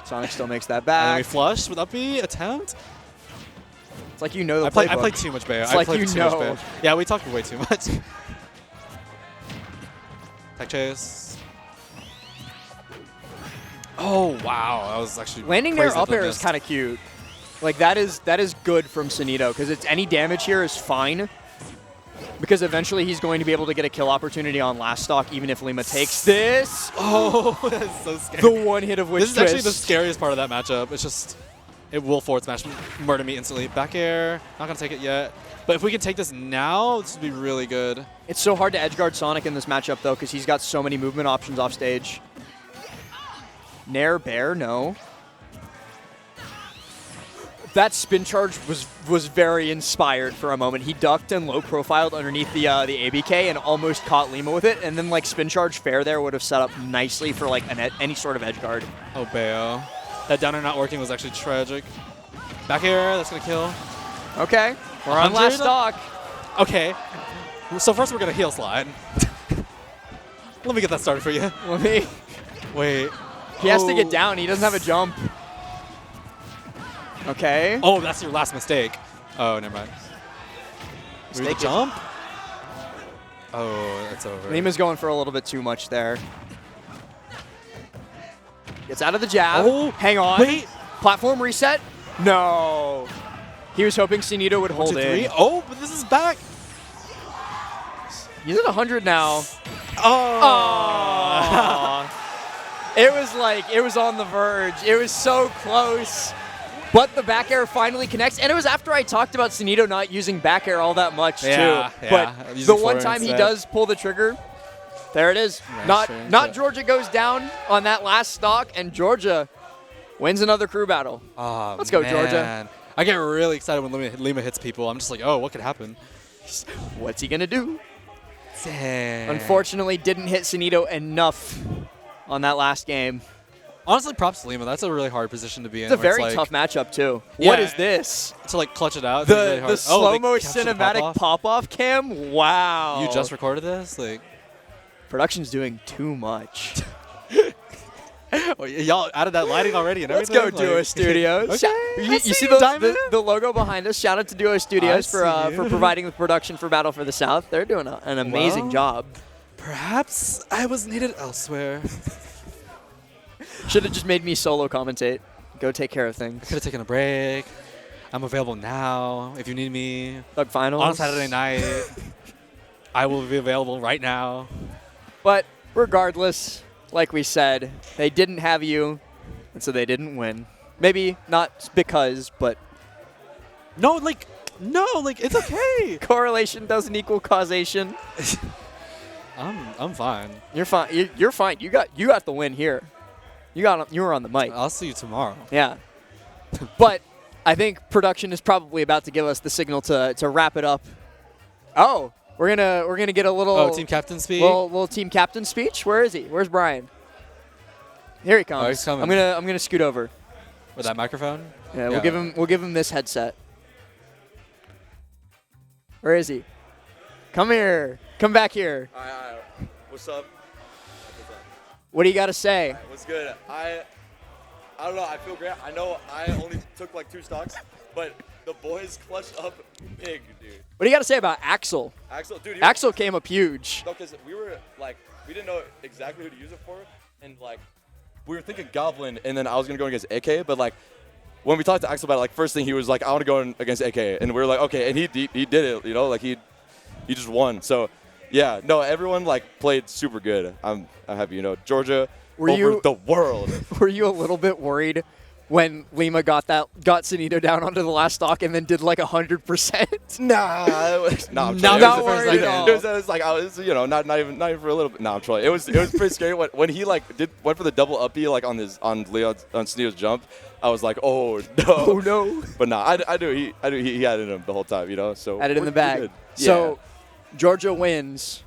Sonic still makes that back. And then we flush with up B, attempt. It's like you know the I play too much Bair. It's like you know. Yeah, we talked way too much. Tech chase. Oh wow, that was actually landing there up air is kind of cute. Like that is good from Sunito because it's any damage here is fine because eventually he's going to be able to get a kill opportunity on last stock even if Lima takes this. Oh, that's so scary. The one hit of which this is actually the scariest part of that matchup. It's just it will forward smash murder me instantly. Back air, not gonna take it yet. But if we can take this now, this would be really good. It's so hard to edgeguard Sonic in this matchup though because he's got so many movement options off stage. Nair Bair, no. That spin charge was very inspired for a moment. He ducked and low profiled underneath the ABK and almost caught Lima with it, and then like spin charge fair there would have set up nicely for like any sort of edge guard. Oh Bayo, that downer not working was actually tragic. Back air, that's gonna kill. Okay, we're on last stock. Okay, so first we're gonna heel slide. Let me get that started for you. Let me. Wait. He has to get down. He doesn't have a jump. Okay. Oh, that's your last mistake. Oh, never mind. Mistake jump? Oh, that's over. Lima's going for a little bit too much there. Gets out of the jab. Oh, hang on. Wait. Platform reset? No. He was hoping Sunito would hold in. Oh, but this is back. He's at 100 now. Oh. It was like, it was on the verge. It was so close. But the back air finally connects. And it was after I talked about Sunito not using back air all that much, too. Yeah, but the one time he does pull the trigger, there it is. Not Georgia goes down on that last stock, and Georgia wins another crew battle. Oh, Let's go, Georgia. I get really excited when Lima hits people. I'm just like, oh, what could happen? What's he going to do? Dang. Unfortunately, didn't hit Sunito enough on that last game. Honestly, props to Lima. That's a really hard position to be in. It's a very tough matchup, too. Yeah, what is this? To, like, clutch it out. The, really the slow-mo cinematic pop-off cam? Wow. You just recorded this? Like, production's doing too much. Oh, y'all added that lighting already and everything? Let's go, Duo Studios. Okay. You see the logo behind us? Shout out to Duo Studios for providing the production for Battle for the South. They're doing an amazing job. Perhaps I was needed elsewhere. Should have just made me solo commentate. Go take care of things. I could have taken a break. I'm available now if you need me. Thug Finals. On Saturday night. I will be available right now. But regardless, like we said, they didn't have you, and so they didn't win. Maybe not because, but... No, it's okay. Correlation doesn't equal causation. I'm fine. You're fine. You're fine. You got the win here. You were on the mic. I'll see you tomorrow. Yeah. But I think production is probably about to give us the signal to wrap it up. Oh, we're gonna get a little team captain speech. Little team captain speech. Where is he? Where's Brian? Here he comes. Oh, he's coming. I'm gonna scoot over. With that microphone? Yeah, we'll give him this headset. Where is he? Come here. Come back here. All right. What's up? What do you got to say? What's good? I I don't know. I feel great. I know I only took like 2 stocks, but the boys clutched up big, dude. What do you got to say about Axel? Axel, dude. Axel came up huge. No, because we were like, we didn't know exactly who to use it for, and like, we were thinking Goblin, and then I was gonna go against AK, but like, when we talked to Axel about it, like first thing he was like, I want to go in against AK, and we were like, okay, and he did it, you know, like he just won. So yeah, no, everyone like played super good. I'm happy, you know, Georgia over the world. Were you a little bit worried when Lima got Sunito down onto the last stock and then did like 100%? Nah, I'm not worried at all. It was like I was, you know, not even for a little bit. No, I'm trolling. It was pretty scary when he like went for the double up B like on Sunito's jump. I was like, oh no. Oh no. But nah, I knew he had it in him the whole time, you know. So had it in the bag. Yeah. So Georgia wins.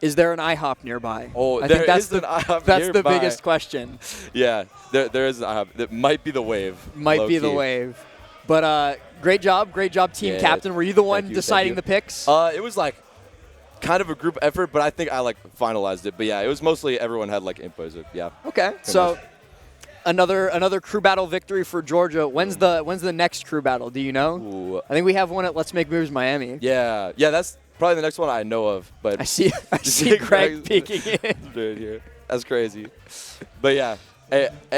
Is there an IHOP nearby? Oh, I think that's an IHOP That's nearby. the biggest question. Yeah, there is an IHOP. It might be the wave. Might be the wave. But great job, team captain. Were you the one deciding the picks? It was like kind of a group effort, but I think I like finalized it. But yeah, it was mostly everyone had like input. So, yeah. Okay, so another crew battle victory for Georgia. When's the next crew battle? Do you know? Ooh. I think we have one at Let's Make Moves Miami. Yeah, that's probably the next one I know of. But I see Greg peeking in. That's crazy. But yeah,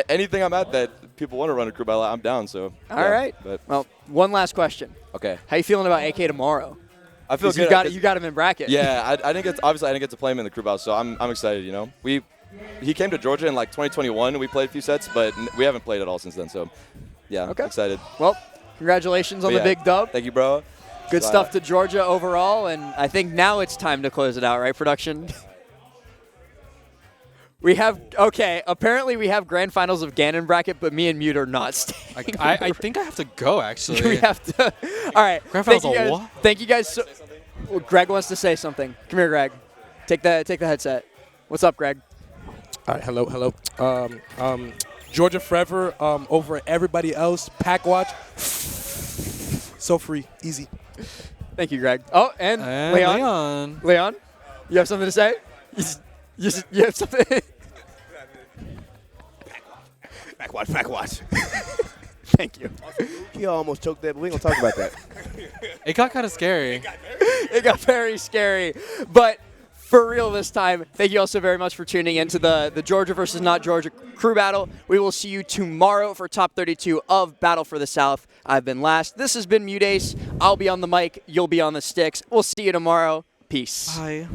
anything I'm at that people want to run a crew battle, I'm down. So all right. But well, one last question. Okay. How you feeling about AK tomorrow? I feel good. You got him in bracket. Yeah, I didn't get to play him in the crew battle, so I'm excited. You know, he came to Georgia in like 2021. We played a few sets, but we haven't played at all since then. So yeah, okay. Excited. Well, congratulations on the big dub. Thank you, bro. Good stuff to Georgia overall, and I think now it's time to close it out, right, production? Apparently we have grand finals of Ganon bracket, but me and Mute are not staying. I think I have to go, actually. We have to. All right. Grand finals of what? Thank you guys. Well, Greg wants to say something. Come here, Greg. Take the headset. What's up, Greg? All right, hello. Georgia forever over everybody else. Pack watch. So free, easy. Thank you, Greg. Oh, and Leon. Leon, you have something to say? You have something? Pack watch. Thank you. He almost choked that, but we ain't gonna talk about that. It got kind of scary. It got very scary. But for real this time, thank you all so very much for tuning in to the Georgia versus not Georgia crew battle. We will see you tomorrow for top 32 of Battle for the South. I've been Last. This has been Mute Ace. I'll be on the mic. You'll be on the sticks. We'll see you tomorrow. Peace. Bye.